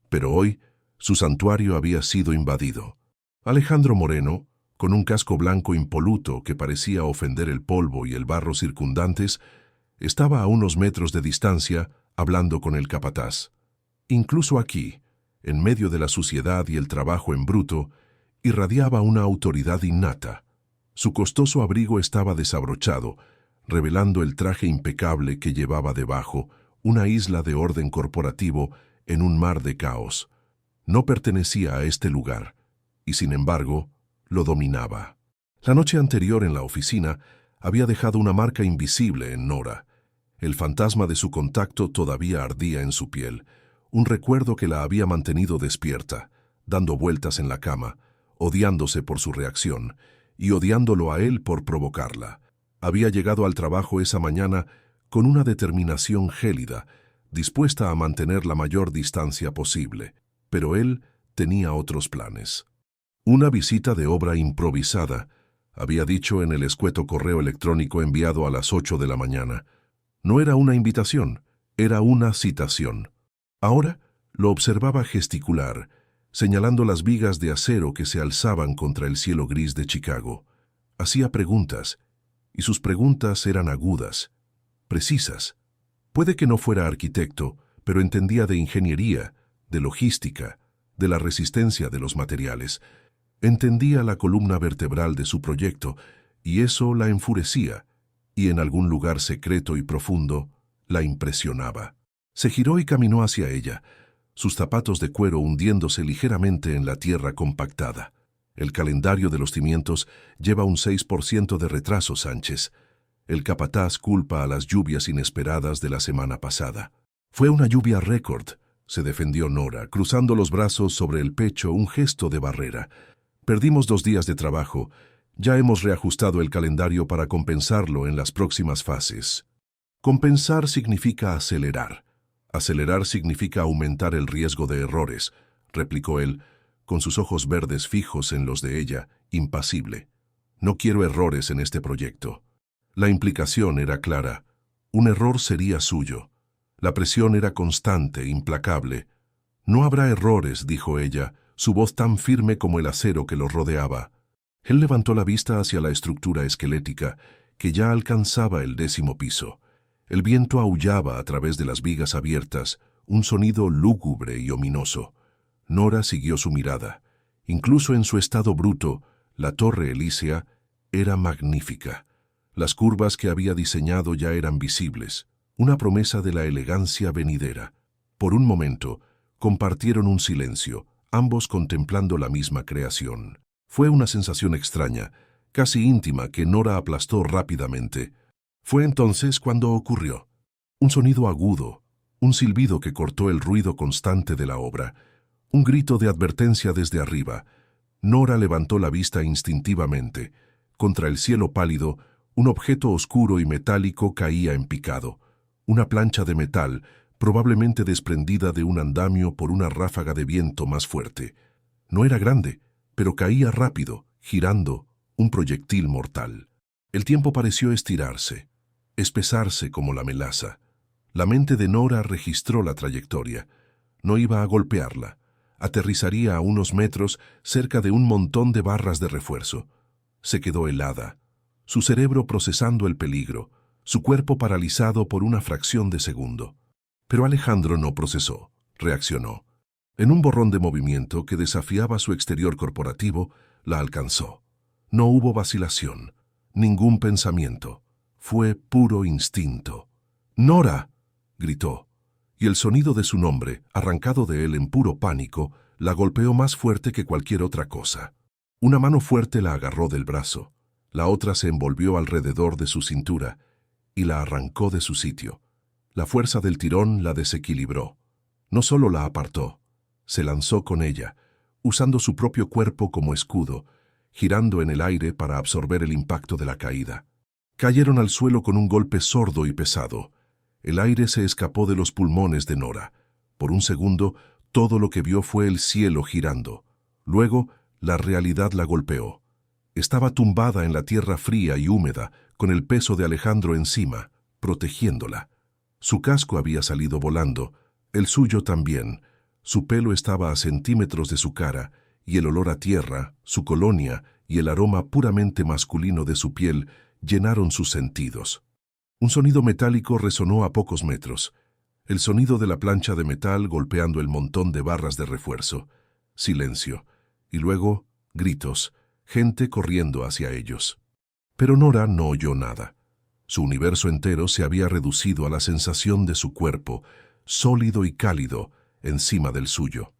pero hoy su santuario había sido invadido. Alejandro Moreno, con un casco blanco impoluto que parecía ofender el polvo y el barro circundantes, estaba a unos metros de distancia hablando con el capataz. Incluso aquí, en medio de la suciedad y el trabajo en bruto, irradiaba una autoridad innata. Su costoso abrigo estaba desabrochado, revelando el traje impecable que llevaba debajo, una isla de orden corporativo en un mar de caos. No pertenecía a este lugar, y sin embargo, lo dominaba. La noche anterior en la oficina había dejado una marca invisible en Nora. El fantasma de su contacto todavía ardía en su piel, un recuerdo que la había mantenido despierta, dando vueltas en la cama, odiándose por su reacción, y odiándolo a él por provocarla. Había llegado al trabajo esa mañana con una determinación gélida, dispuesta a mantener la mayor distancia posible, pero él tenía otros planes. Una visita de obra improvisada, había dicho en el escueto correo electrónico enviado a las 8 de la mañana. No era una invitación, era una citación. Ahora lo observaba gesticular, señalando las vigas de acero que se alzaban contra el cielo gris de Chicago. Hacía preguntas, y sus preguntas eran agudas, precisas. Puede que no fuera arquitecto, pero entendía de ingeniería, de logística, de la resistencia de los materiales. Entendía la columna vertebral de su proyecto, y eso la enfurecía, y en algún lugar secreto y profundo la impresionaba. Se giró y caminó hacia ella, sus zapatos de cuero hundiéndose ligeramente en la tierra compactada. El calendario de los cimientos lleva un 6% de retraso, Sánchez. El capataz culpa a las lluvias inesperadas de la semana pasada. Fue una lluvia récord, se defendió Nora, cruzando los brazos sobre el pecho, un gesto de barrera. Perdimos 2 días de trabajo. Ya hemos reajustado el calendario para compensarlo en las próximas fases. Compensar significa acelerar. Acelerar significa aumentar el riesgo de errores, replicó él, con sus ojos verdes fijos en los de ella, impasible. No quiero errores en este proyecto. La implicación era clara. Un error sería suyo. La presión era constante, implacable. No habrá errores, dijo ella, su voz tan firme como el acero que los rodeaba. Él levantó la vista hacia la estructura esquelética, que ya alcanzaba el 10º piso. El viento aullaba a través de las vigas abiertas, un sonido lúgubre y ominoso. Nora siguió su mirada. Incluso en su estado bruto, la Torre Elísea era magnífica. Las curvas que había diseñado ya eran visibles, una promesa de la elegancia venidera. Por un momento, compartieron un silencio, ambos contemplando la misma creación. Fue una sensación extraña, casi íntima, que Nora aplastó rápidamente. Fue entonces cuando ocurrió. Un sonido agudo, un silbido que cortó el ruido constante de la obra, un grito de advertencia desde arriba. Nora levantó la vista instintivamente. Contra el cielo pálido, un objeto oscuro y metálico caía en picado. Una plancha de metal, probablemente desprendida de un andamio por una ráfaga de viento más fuerte. No era grande, pero caía rápido, girando, un proyectil mortal. El tiempo pareció estirarse, espesarse como la melaza. La mente de Nora registró la trayectoria. No iba a golpearla. Aterrizaría a unos metros cerca de un montón de barras de refuerzo. Se quedó helada, su cerebro procesando el peligro, su cuerpo paralizado por una fracción de segundo. Pero Alejandro no procesó, reaccionó. En un borrón de movimiento que desafiaba su exterior corporativo, la alcanzó. No hubo vacilación, ningún pensamiento. Fue puro instinto. ¡Nora!, gritó, y el sonido de su nombre, arrancado de él en puro pánico, la golpeó más fuerte que cualquier otra cosa. Una mano fuerte la agarró del brazo, la otra se envolvió alrededor de su cintura y la arrancó de su sitio. La fuerza del tirón la desequilibró. No solo la apartó, se lanzó con ella, usando su propio cuerpo como escudo, girando en el aire para absorber el impacto de la caída. Cayeron al suelo con un golpe sordo y pesado. El aire se escapó de los pulmones de Nora. Por un segundo, todo lo que vio fue el cielo girando. Luego, la realidad la golpeó. Estaba tumbada en la tierra fría y húmeda, con el peso de Alejandro encima, protegiéndola. Su casco había salido volando, el suyo también. Su pelo estaba a centímetros de su cara, y el olor a tierra, su colonia y el aroma puramente masculino de su piel llenaron sus sentidos. Un sonido metálico resonó a pocos metros. El sonido de la plancha de metal golpeando el montón de barras de refuerzo. Silencio. Y luego, gritos, gente corriendo hacia ellos. Pero Nora no oyó nada. Su universo entero se había reducido a la sensación de su cuerpo, sólido y cálido, encima del suyo.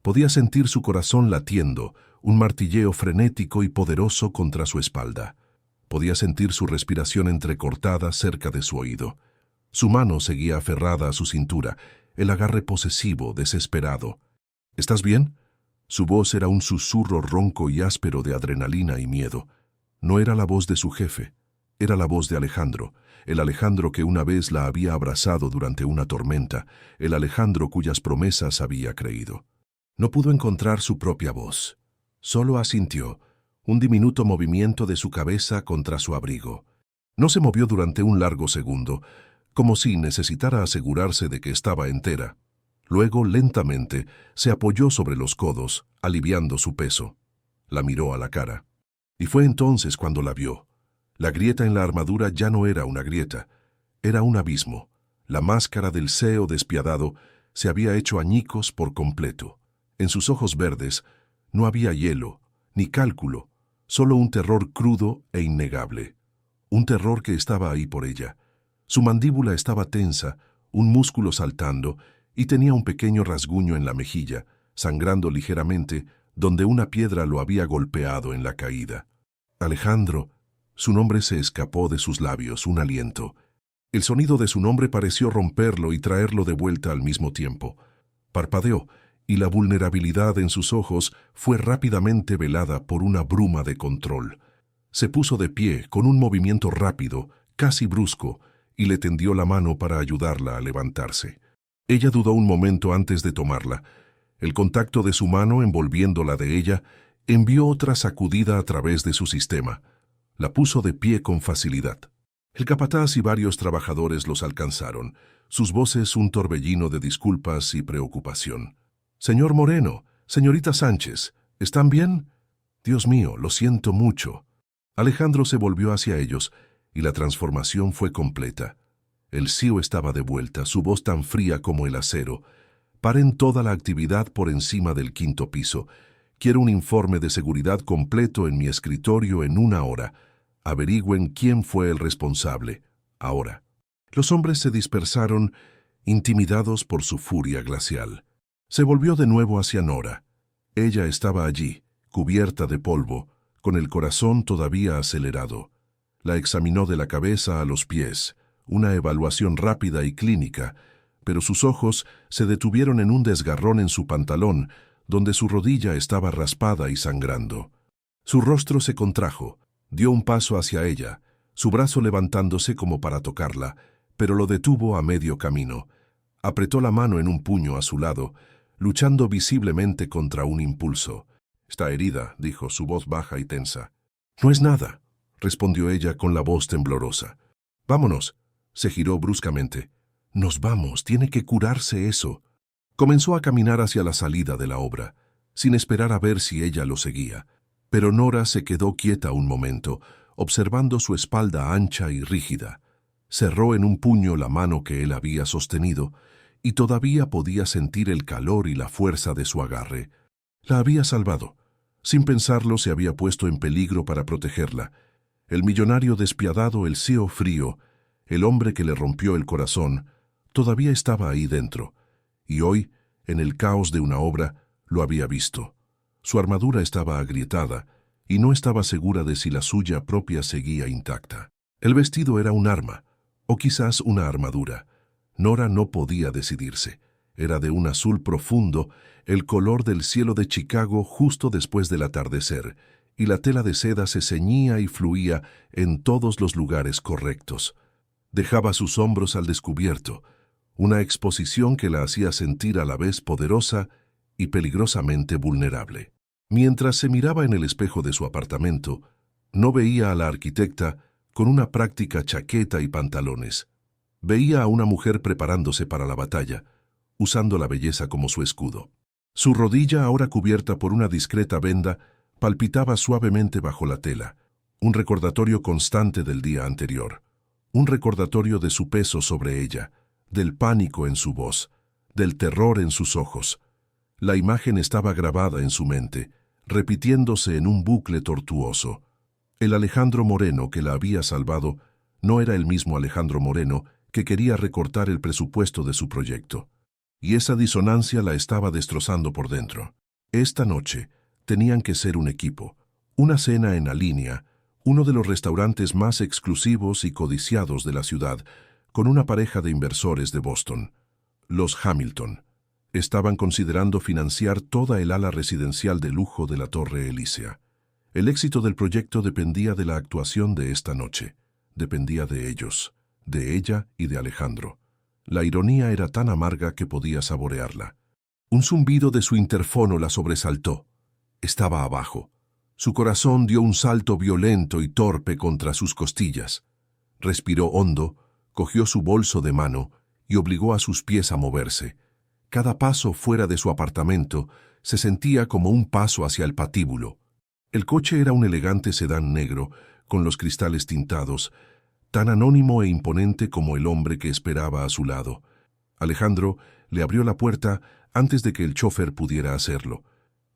Podía sentir su corazón latiendo, un martilleo frenético y poderoso contra su espalda. Podía sentir su respiración entrecortada cerca de su oído. Su mano seguía aferrada a su cintura, el agarre posesivo, desesperado. ¿Estás bien? Su voz era un susurro ronco y áspero de adrenalina y miedo. No era la voz de su jefe, era la voz de Alejandro, el Alejandro que una vez la había abrazado durante una tormenta, el Alejandro cuyas promesas había creído. No pudo encontrar su propia voz. Solo asintió, un diminuto movimiento de su cabeza contra su abrigo. No se movió durante un largo segundo, como si necesitara asegurarse de que estaba entera. Luego, lentamente, se apoyó sobre los codos, aliviando su peso. La miró a la cara. Y fue entonces cuando la vio. La grieta en la armadura ya no era una grieta, era un abismo. La máscara del Seo despiadado se había hecho añicos por completo. En sus ojos verdes no había hielo, ni cálculo, solo un terror crudo e innegable. Un terror que estaba ahí por ella. Su mandíbula estaba tensa, un músculo saltando, y tenía un pequeño rasguño en la mejilla, sangrando ligeramente, donde una piedra lo había golpeado en la caída. Alejandro. Su nombre se escapó de sus labios, un aliento. El sonido de su nombre pareció romperlo y traerlo de vuelta al mismo tiempo. Parpadeó, y la vulnerabilidad en sus ojos fue rápidamente velada por una bruma de control. Se puso de pie con un movimiento rápido, casi brusco, y le tendió la mano para ayudarla a levantarse. Ella dudó un momento antes de tomarla. El contacto de su mano envolviendo la de ella envió otra sacudida a través de su sistema. La puso de pie con facilidad. El capataz y varios trabajadores los alcanzaron, sus voces un torbellino de disculpas y preocupación. «Señor Moreno, señorita Sánchez, ¿están bien? Dios mío, lo siento mucho». Alejandro se volvió hacia ellos y la transformación fue completa. El CEO estaba de vuelta, su voz tan fría como el acero. «Paren toda la actividad por encima del 5º piso. Quiero un informe de seguridad completo en mi escritorio en 1 hora. Averigüen quién fue el responsable. Ahora». Los hombres se dispersaron, intimidados por su furia glacial. Se volvió de nuevo hacia Nora. Ella estaba allí, cubierta de polvo, con el corazón todavía acelerado. La examinó de la cabeza a los pies, una evaluación rápida y clínica, pero sus ojos se detuvieron en un desgarrón en su pantalón, donde su rodilla estaba raspada y sangrando. Su rostro se contrajo, dio un paso hacia ella, su brazo levantándose como para tocarla, pero lo detuvo a medio camino. Apretó la mano en un puño a su lado, luchando visiblemente contra un impulso. «Está herida», dijo, su voz baja y tensa. «No es nada», respondió ella con la voz temblorosa. «Vámonos», se giró bruscamente. «Nos vamos, tiene que curarse eso». Comenzó a caminar hacia la salida de la obra, sin esperar a ver si ella lo seguía. Pero Nora se quedó quieta un momento, observando su espalda ancha y rígida. Cerró en un puño la mano que él había sostenido, y todavía podía sentir el calor y la fuerza de su agarre. La había salvado. Sin pensarlo, se había puesto en peligro para protegerla. El millonario despiadado, el CEO frío, el hombre que le rompió el corazón, todavía estaba ahí dentro. Y hoy, en el caos de una obra, lo había visto. Su armadura estaba agrietada, y no estaba segura de si la suya propia seguía intacta. El vestido era un arma, o quizás una armadura. Nora no podía decidirse. Era de un azul profundo, el color del cielo de Chicago justo después del atardecer, y la tela de seda se ceñía y fluía en todos los lugares correctos. Dejaba sus hombros al descubierto, una exposición que la hacía sentir a la vez poderosa y peligrosamente vulnerable. Mientras se miraba en el espejo de su apartamento, no veía a la arquitecta con una práctica chaqueta y pantalones. Veía a una mujer preparándose para la batalla, usando la belleza como su escudo. Su rodilla, ahora cubierta por una discreta venda, palpitaba suavemente bajo la tela, un recordatorio constante del día anterior, un recordatorio de su peso sobre ella, del pánico en su voz, del terror en sus ojos. La imagen estaba grabada en su mente, repitiéndose en un bucle tortuoso. El Alejandro Moreno que la había salvado no era el mismo Alejandro Moreno que quería recortar el presupuesto de su proyecto. Y esa disonancia la estaba destrozando por dentro. Esta noche tenían que ser un equipo, una cena en la línea, uno de los restaurantes más exclusivos y codiciados de la ciudad, con una pareja de inversores de Boston, los Hamilton. Estaban considerando financiar toda el ala residencial de lujo de la Torre Elísea. El éxito del proyecto dependía de la actuación de esta noche. Dependía de ellos, de ella y de Alejandro. La ironía era tan amarga que podía saborearla. Un zumbido de su interfono la sobresaltó. Estaba abajo. Su corazón dio un salto violento y torpe contra sus costillas. Respiró hondo, cogió su bolso de mano y obligó a sus pies a moverse. Cada paso fuera de su apartamento se sentía como un paso hacia el patíbulo. El coche era un elegante sedán negro, con los cristales tintados, tan anónimo e imponente como el hombre que esperaba a su lado. Alejandro le abrió la puerta antes de que el chófer pudiera hacerlo.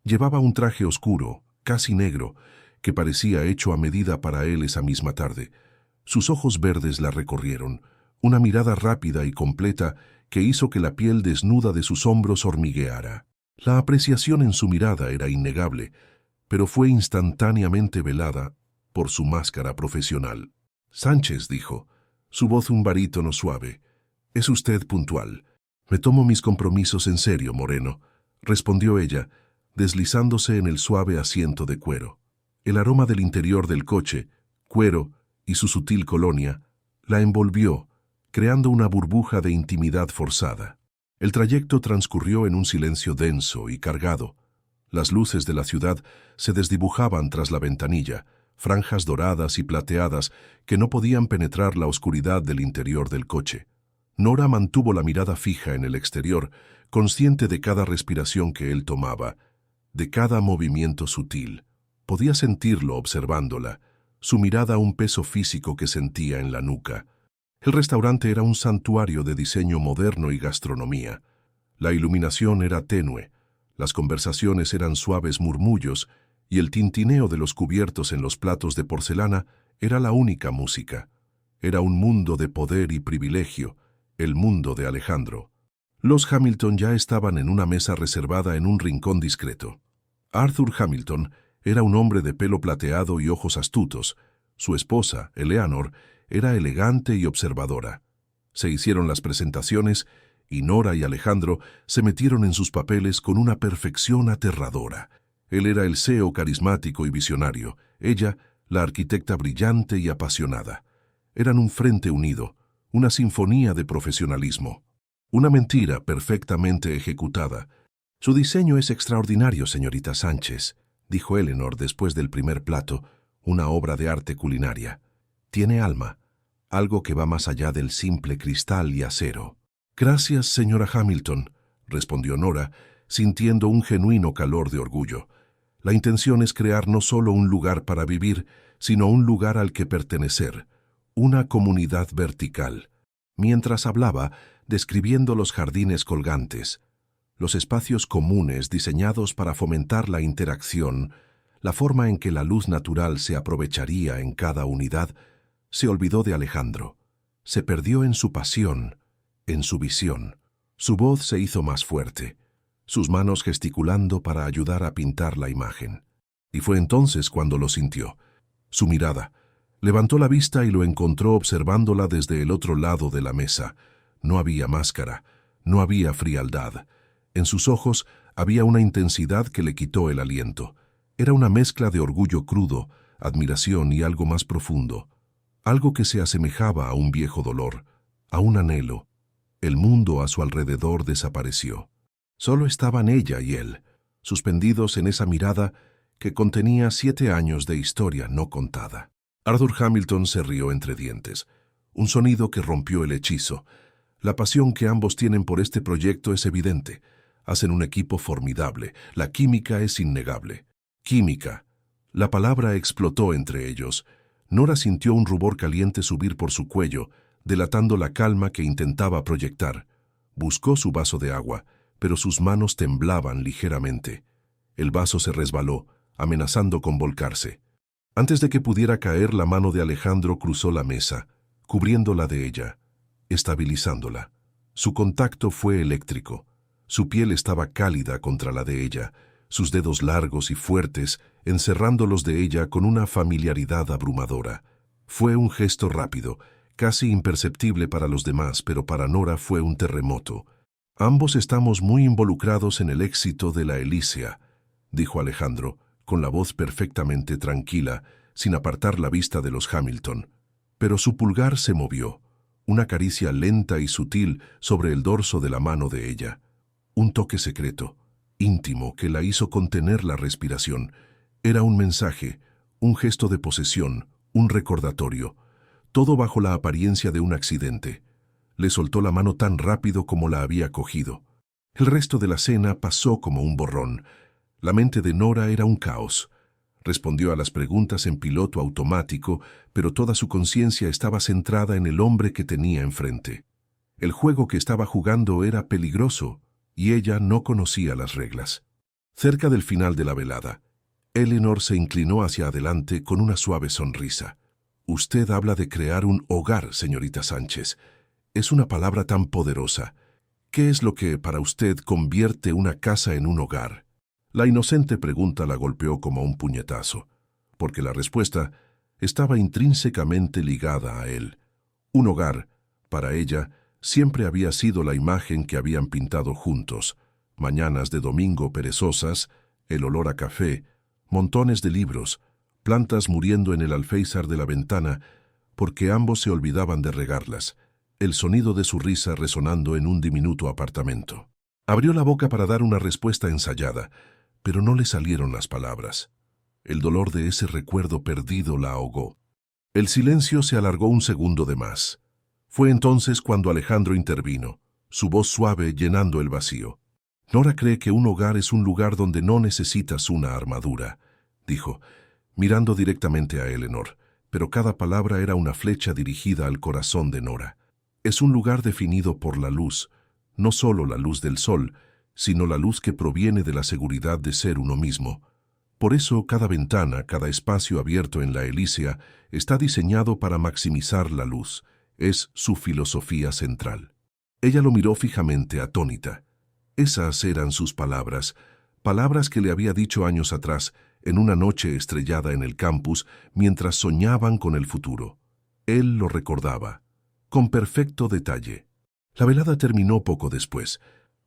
Llevaba un traje oscuro, casi negro, que parecía hecho a medida para él esa misma tarde. Sus ojos verdes la recorrieron, una mirada rápida y completa que hizo que la piel desnuda de sus hombros hormigueara. La apreciación en su mirada era innegable, pero fue instantáneamente velada por su máscara profesional. «Sánchez», dijo, su voz un barítono suave. «Es usted puntual». «Me tomo mis compromisos en serio, Moreno», respondió ella, deslizándose en el suave asiento de cuero. El aroma del interior del coche, cuero y su sutil colonia, la envolvió, creando una burbuja de intimidad forzada. El trayecto transcurrió en un silencio denso y cargado. Las luces de la ciudad se desdibujaban tras la ventanilla, franjas doradas y plateadas que no podían penetrar la oscuridad del interior del coche. Nora mantuvo la mirada fija en el exterior, consciente de cada respiración que él tomaba, de cada movimiento sutil. Podía sentirlo observándola, su mirada un peso físico que sentía en la nuca. El restaurante era un santuario de diseño moderno y gastronomía. La iluminación era tenue, las conversaciones eran suaves murmullos y el tintineo de los cubiertos en los platos de porcelana era la única música. Era un mundo de poder y privilegio, el mundo de Alejandro. Los Hamilton ya estaban en una mesa reservada en un rincón discreto. Arthur Hamilton era un hombre de pelo plateado y ojos astutos. Su esposa, Eleanor, era elegante y observadora. Se hicieron las presentaciones y Nora y Alejandro se metieron en sus papeles con una perfección aterradora. Él era el CEO carismático y visionario, ella, la arquitecta brillante y apasionada. Eran un frente unido, una sinfonía de profesionalismo. Una mentira perfectamente ejecutada. «Su diseño es extraordinario, señorita Sánchez», dijo Eleanor después del primer plato, una obra de arte culinaria. «Tiene alma, algo que va más allá del simple cristal y acero». «Gracias, señora Hamilton», respondió Nora, sintiendo un genuino calor de orgullo. La intención es crear no solo un lugar para vivir, sino un lugar al que pertenecer, una comunidad vertical. Mientras hablaba, describiendo los jardines colgantes, los espacios comunes diseñados para fomentar la interacción, la forma en que la luz natural se aprovecharía en cada unidad, se olvidó de Alejandro. Se perdió en su pasión, en su visión. Su voz se hizo más fuerte, sus manos gesticulando para ayudar a pintar la imagen. Y fue entonces cuando lo sintió. Su mirada. Levantó la vista y lo encontró observándola desde el otro lado de la mesa. No había máscara, no había frialdad. En sus ojos había una intensidad que le quitó el aliento. Era una mezcla de orgullo crudo, admiración y algo más profundo. Algo que se asemejaba a un viejo dolor, a un anhelo. El mundo a su alrededor desapareció. Solo estaban ella y él, suspendidos en esa mirada que contenía 7 años de historia no contada. Arthur Hamilton se rió entre dientes, un sonido que rompió el hechizo. La pasión que ambos tienen por este proyecto es evidente. Hacen un equipo formidable, la química es innegable. Química. La palabra explotó entre ellos. Nora sintió un rubor caliente subir por su cuello, delatando la calma que intentaba proyectar. Buscó su vaso de agua, pero sus manos temblaban ligeramente. El vaso se resbaló, amenazando con volcarse. Antes de que pudiera caer, la mano de Alejandro cruzó la mesa, cubriéndola de ella, estabilizándola. Su contacto fue eléctrico. Su piel estaba cálida contra la de ella, sus dedos largos y fuertes encerrándolos de ella con una familiaridad abrumadora. Fue un gesto rápido, casi imperceptible para los demás, pero para Nora fue un terremoto. «Ambos estamos muy involucrados en el éxito de la Elysia», dijo Alejandro, con la voz perfectamente tranquila, sin apartar la vista de los Hamilton. Pero su pulgar se movió, una caricia lenta y sutil sobre el dorso de la mano de ella. Un toque secreto, íntimo, que la hizo contener la respiración. Era un mensaje, un gesto de posesión, un recordatorio, todo bajo la apariencia de un accidente. Le soltó la mano tan rápido como la había cogido. El resto de la cena pasó como un borrón. La mente de Nora era un caos. Respondió a las preguntas en piloto automático, pero toda su conciencia estaba centrada en el hombre que tenía enfrente. El juego que estaba jugando era peligroso, y ella no conocía las reglas. Cerca del final de la velada, Eleanor se inclinó hacia adelante con una suave sonrisa. «Usted habla de crear un hogar, señorita Sánchez. Es una palabra tan poderosa. ¿Qué es lo que, para usted, convierte una casa en un hogar?» La inocente pregunta la golpeó como un puñetazo, porque la respuesta estaba intrínsecamente ligada a él. Un hogar, para ella, siempre había sido la imagen que habían pintado juntos. Mañanas de domingo perezosas, el olor a café, montones de libros, plantas muriendo en el alféizar de la ventana, porque ambos se olvidaban de regarlas, el sonido de su risa resonando en un diminuto apartamento. Abrió la boca para dar una respuesta ensayada, pero no le salieron las palabras. El dolor de ese recuerdo perdido la ahogó. El silencio se alargó un segundo de más. Fue entonces cuando Alejandro intervino, su voz suave llenando el vacío. «Nora cree que un hogar es un lugar donde no necesitas una armadura», dijo, mirando directamente a Eleanor, pero cada palabra era una flecha dirigida al corazón de Nora. «Es un lugar definido por la luz, no solo la luz del sol, sino la luz que proviene de la seguridad de ser uno mismo. Por eso cada ventana, cada espacio abierto en la Elysia está diseñado para maximizar la luz. Es su filosofía central». Ella lo miró fijamente, atónita. Esas eran sus palabras, palabras que le había dicho años atrás, en una noche estrellada en el campus, mientras soñaban con el futuro. Él lo recordaba, con perfecto detalle. La velada terminó poco después.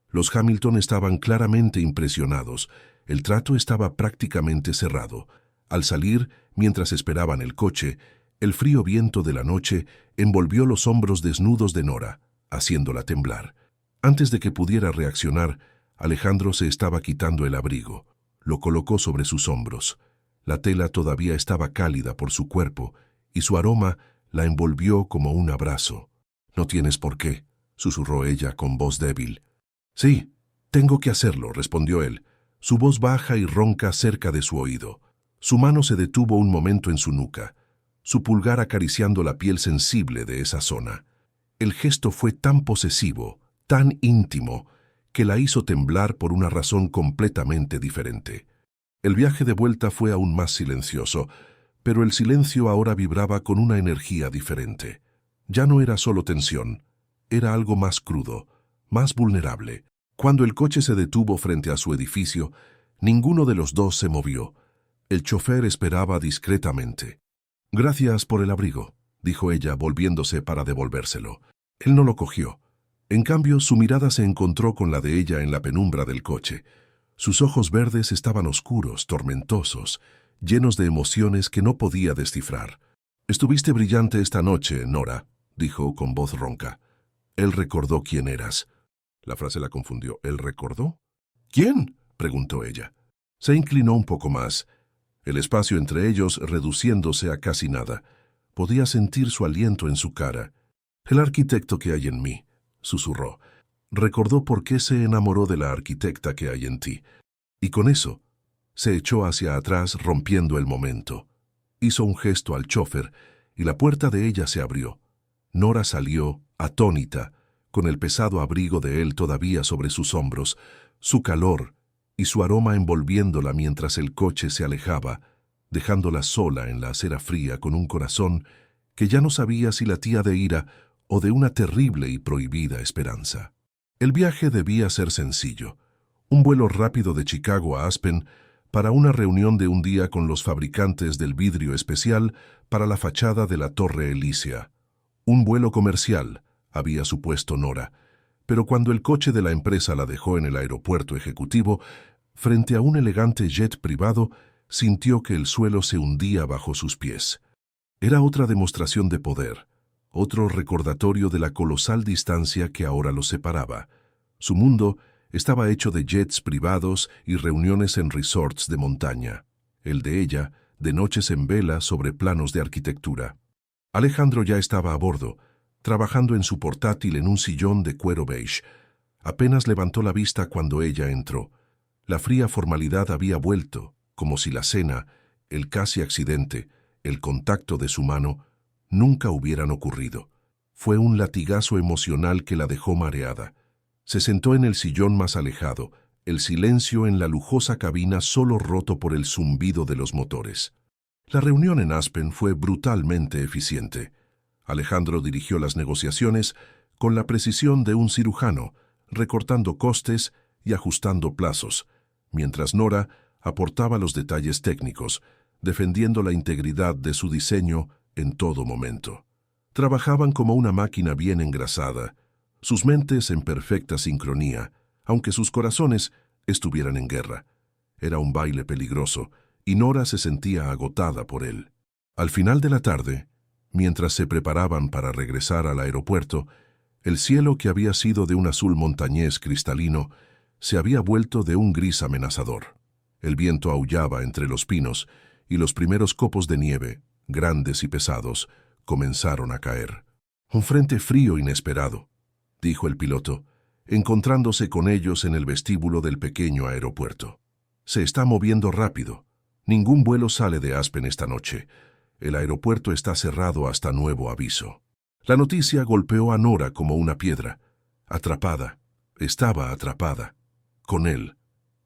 Los Hamilton estaban claramente impresionados. El trato estaba prácticamente cerrado. Al salir, mientras esperaban el coche, el frío viento de la noche envolvió los hombros desnudos de Nora, haciéndola temblar. Antes de que pudiera reaccionar, Alejandro se estaba quitando el abrigo. Lo colocó sobre sus hombros. La tela todavía estaba cálida por su cuerpo, y su aroma la envolvió como un abrazo. «No tienes por qué», susurró ella con voz débil. «Sí», Tengo que hacerlo, respondió él, su voz baja y ronca cerca de su oído. Su mano se detuvo un momento en su nuca, su pulgar acariciando la piel sensible de esa zona. El gesto fue tan posesivo, tan íntimo, que la hizo temblar por una razón completamente diferente. El viaje de vuelta fue aún más silencioso, pero el silencio ahora vibraba con una energía diferente. Ya no era solo tensión, era algo más crudo, más vulnerable. Cuando el coche se detuvo frente a su edificio, ninguno de los dos se movió. El chofer esperaba discretamente. «Gracias por el abrigo», dijo ella, volviéndose para devolvérselo. Él no lo cogió. En cambio, su mirada se encontró con la de ella en la penumbra del coche. Sus ojos verdes estaban oscuros, tormentosos, llenos de emociones que no podía descifrar. «Estuviste brillante esta noche, Nora», dijo con voz ronca. Él recordó quién eras. La frase la confundió. ¿Él recordó? «¿Quién?», preguntó ella. Se inclinó un poco más, el espacio entre ellos reduciéndose a casi nada. Podía sentir su aliento en su cara. «El arquitecto que hay en mí», susurró. Recordó por qué se enamoró de la arquitecta que hay en ti. Y con eso, se echó hacia atrás rompiendo el momento. Hizo un gesto al chofer y la puerta de ella se abrió. Nora salió, atónita, con el pesado abrigo de él todavía sobre sus hombros, su calor y su aroma envolviéndola mientras el coche se alejaba, dejándola sola en la acera fría con un corazón que ya no sabía si latía de ira o de una terrible y prohibida esperanza. El viaje debía ser sencillo. Un vuelo rápido de Chicago a Aspen para una reunión de un día con los fabricantes del vidrio especial para la fachada de la Torre Elysia. Un vuelo comercial, había supuesto Nora, pero cuando el coche de la empresa la dejó en el aeropuerto ejecutivo, frente a un elegante jet privado, sintió que el suelo se hundía bajo sus pies. Era otra demostración de poder, otro recordatorio de la colosal distancia que ahora los separaba. Su mundo estaba hecho de jets privados y reuniones en resorts de montaña. El de ella, de noches en vela sobre planos de arquitectura. Alejandro ya estaba a bordo, trabajando en su portátil en un sillón de cuero beige. Apenas levantó la vista cuando ella entró. La fría formalidad había vuelto, como si la cena, el casi accidente, el contacto de su mano, nunca hubieran ocurrido. Fue un latigazo emocional que la dejó mareada. Se sentó en el sillón más alejado, el silencio en la lujosa cabina solo roto por el zumbido de los motores. La reunión en Aspen fue brutalmente eficiente. Alejandro dirigió las negociaciones con la precisión de un cirujano, recortando costes y ajustando plazos, mientras Nora aportaba los detalles técnicos, defendiendo la integridad de su diseño en todo momento. Trabajaban como una máquina bien engrasada, sus mentes en perfecta sincronía, aunque sus corazones estuvieran en guerra. Era un baile peligroso, y Nora se sentía agotada por él. Al final de la tarde, mientras se preparaban para regresar al aeropuerto, el cielo que había sido de un azul montañés cristalino se había vuelto de un gris amenazador. El viento aullaba entre los pinos y los primeros copos de nieve, grandes y pesados, comenzaron a caer. «Un frente frío inesperado», dijo el piloto, encontrándose con ellos en el vestíbulo del pequeño aeropuerto. «Se está moviendo rápido. Ningún vuelo sale de Aspen esta noche. El aeropuerto está cerrado hasta nuevo aviso». La noticia golpeó a Nora como una piedra. Atrapada. Estaba atrapada. Con él.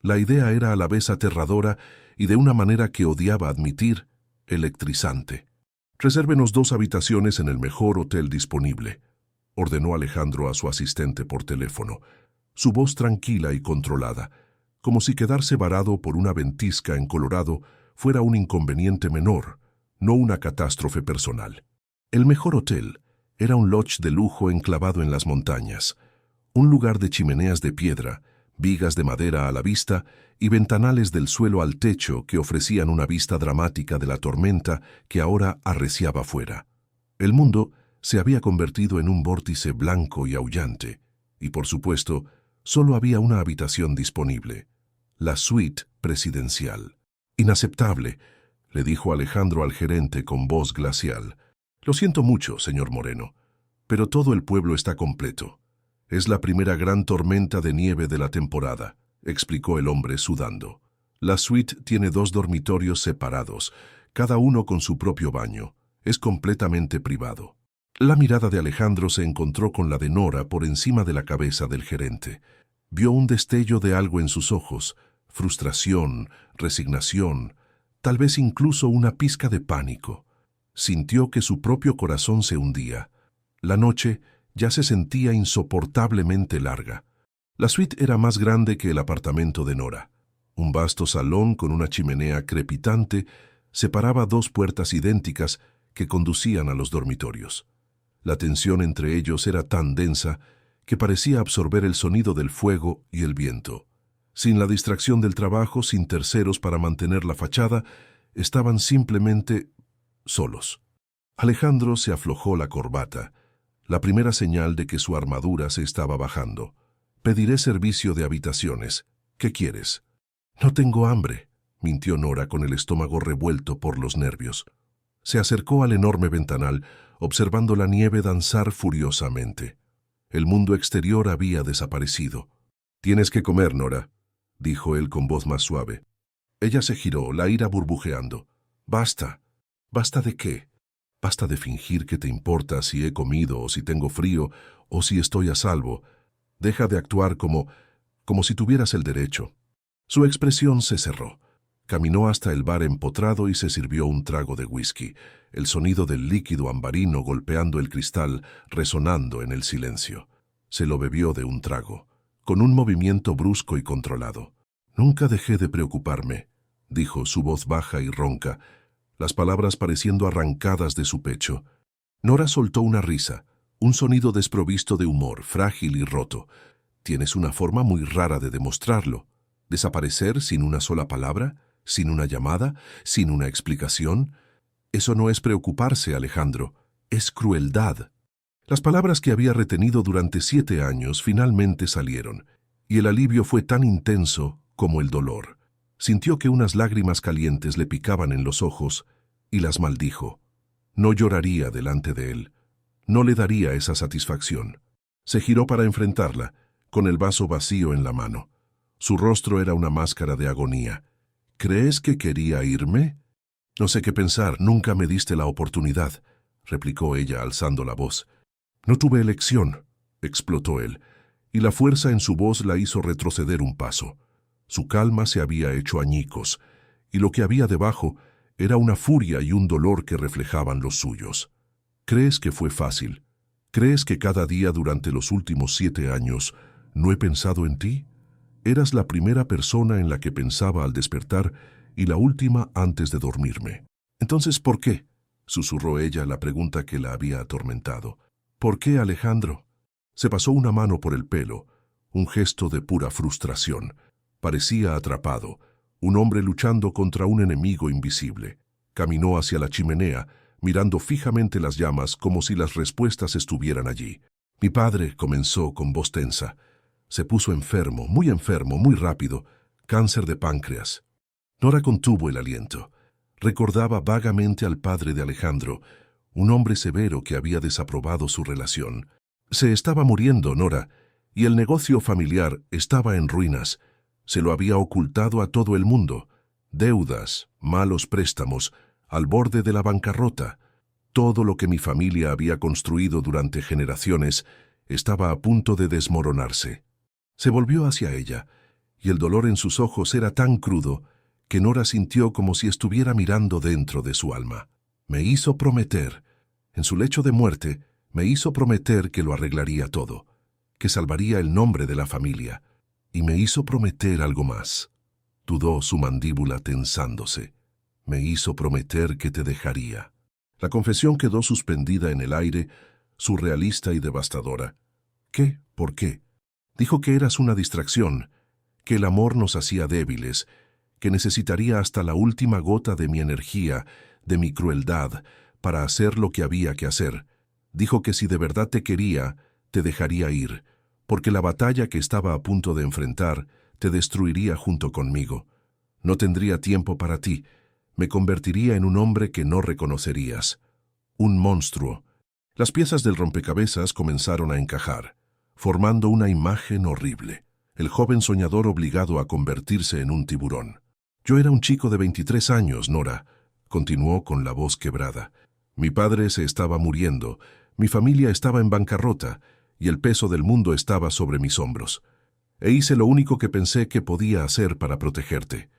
La idea era a la vez aterradora y de una manera que odiaba admitir, electrizante. «Resérvenos 2 habitaciones en el mejor hotel disponible», ordenó Alejandro a su asistente por teléfono, su voz tranquila y controlada, como si quedarse varado por una ventisca en Colorado fuera un inconveniente menor, no una catástrofe personal. El mejor hotel era un lodge de lujo enclavado en las montañas, un lugar de chimeneas de piedra, vigas de madera a la vista y ventanales del suelo al techo que ofrecían una vista dramática de la tormenta que ahora arreciaba fuera. El mundo se había convertido en un vórtice blanco y aullante, y por supuesto, solo había una habitación disponible, la suite presidencial. «Inaceptable», le dijo Alejandro al gerente con voz glacial. «Lo siento mucho, señor Moreno, pero todo el pueblo está completo. Es la primera gran tormenta de nieve de la temporada, explicó el hombre sudando. La suite tiene 2 dormitorios separados, cada uno con su propio baño. Es completamente privado. La mirada de Alejandro se encontró con la de Nora por encima de la cabeza del gerente. Vio un destello de algo en sus ojos, frustración, resignación, tal vez incluso una pizca de pánico. Sintió que su propio corazón se hundía. La noche ya se sentía insoportablemente larga. La suite era más grande que el apartamento de Nora. Un vasto salón con una chimenea crepitante separaba 2 puertas idénticas que conducían a los dormitorios. La tensión entre ellos era tan densa que parecía absorber el sonido del fuego y el viento. Sin la distracción del trabajo, sin terceros para mantener la fachada, estaban simplemente solos. Alejandro se aflojó la corbata, la primera señal de que su armadura se estaba bajando. «Pediré servicio de habitaciones. ¿Qué quieres?» «No tengo hambre», mintió Nora con el estómago revuelto por los nervios. Se acercó al enorme ventanal, observando la nieve danzar furiosamente. El mundo exterior había desaparecido. «Tienes que comer, Nora», dijo él con voz más suave. Ella se giró, la ira burbujeando. «Basta». «¿Basta de qué?» «Basta de fingir que te importa si he comido o si tengo frío o si estoy a salvo. Deja de actuar como si tuvieras el derecho». Su expresión se cerró. Caminó hasta el bar empotrado y se sirvió un trago de whisky, el sonido del líquido ambarino golpeando el cristal, resonando en el silencio. Se lo bebió de un trago, con un movimiento brusco y controlado. «Nunca dejé de preocuparme», dijo, su voz baja y ronca, las palabras pareciendo arrancadas de su pecho. Nora soltó una risa, un sonido desprovisto de humor, frágil y roto. «Tienes una forma muy rara de demostrarlo. ¿Desaparecer sin una sola palabra? ¿Sin una llamada? ¿Sin una explicación? Eso no es preocuparse, Alejandro. Es crueldad». Las palabras que había retenido durante 7 años finalmente salieron, y el alivio fue tan intenso como el dolor. Sintió que unas lágrimas calientes le picaban en los ojos y las maldijo. No lloraría delante de él. No le daría esa satisfacción. Se giró para enfrentarla, con el vaso vacío en la mano. Su rostro era una máscara de agonía. «¿Crees que quería irme?» «No sé qué pensar, nunca me diste la oportunidad», replicó ella alzando la voz. «No tuve elección», explotó él, y la fuerza en su voz la hizo retroceder un paso. Su calma se había hecho añicos, y lo que había debajo era una furia y un dolor que reflejaban los suyos. «¿Crees que fue fácil? ¿Crees que cada día durante los últimos 7 años no he pensado en ti? Eras la primera persona en la que pensaba al despertar y la última antes de dormirme». «Entonces, ¿por qué?», susurró ella la pregunta que la había atormentado. «¿Por qué, Alejandro?» Se pasó una mano por el pelo, un gesto de pura frustración. Parecía atrapado, un hombre luchando contra un enemigo invisible. Caminó hacia la chimenea, mirando fijamente las llamas como si las respuestas estuvieran allí. «Mi padre», comenzó con voz tensa. «Se puso enfermo, muy rápido, cáncer de páncreas». Nora contuvo el aliento. Recordaba vagamente al padre de Alejandro, un hombre severo que había desaprobado su relación. Se estaba muriendo, Nora, y el negocio familiar estaba en ruinas. Se lo había ocultado a todo el mundo. Deudas, malos préstamos, al borde de la bancarrota. Todo lo que mi familia había construido durante generaciones estaba a punto de desmoronarse. Se volvió hacia ella, y el dolor en sus ojos era tan crudo que Nora sintió como si estuviera mirando dentro de su alma. «Me hizo prometer, en su lecho de muerte, me hizo prometer que lo arreglaría todo, que salvaría el nombre de la familia, y me hizo prometer algo más». Dudó, su mandíbula tensándose. «Me hizo prometer que te dejaría». La confesión quedó suspendida en el aire, surrealista y devastadora. «¿Qué? ¿Por qué?» «Dijo que eras una distracción, que el amor nos hacía débiles, que necesitaría hasta la última gota de mi energía, de mi crueldad, para hacer lo que había que hacer. Dijo que si de verdad te quería, te dejaría ir, porque la batalla que estaba a punto de enfrentar te destruiría junto conmigo. No tendría tiempo para ti, me convertiría en un hombre que no reconocerías. Un monstruo». Las piezas del rompecabezas comenzaron a encajar. formando una imagen horrible. El joven soñador obligado a convertirse en un tiburón. Yo era un chico de 23 años, Nora, continuó con la voz quebrada. Mi padre se estaba muriendo, mi familia estaba en bancarrota y el peso del mundo estaba sobre mis hombros. E hice lo único que pensé que podía hacer para protegerte.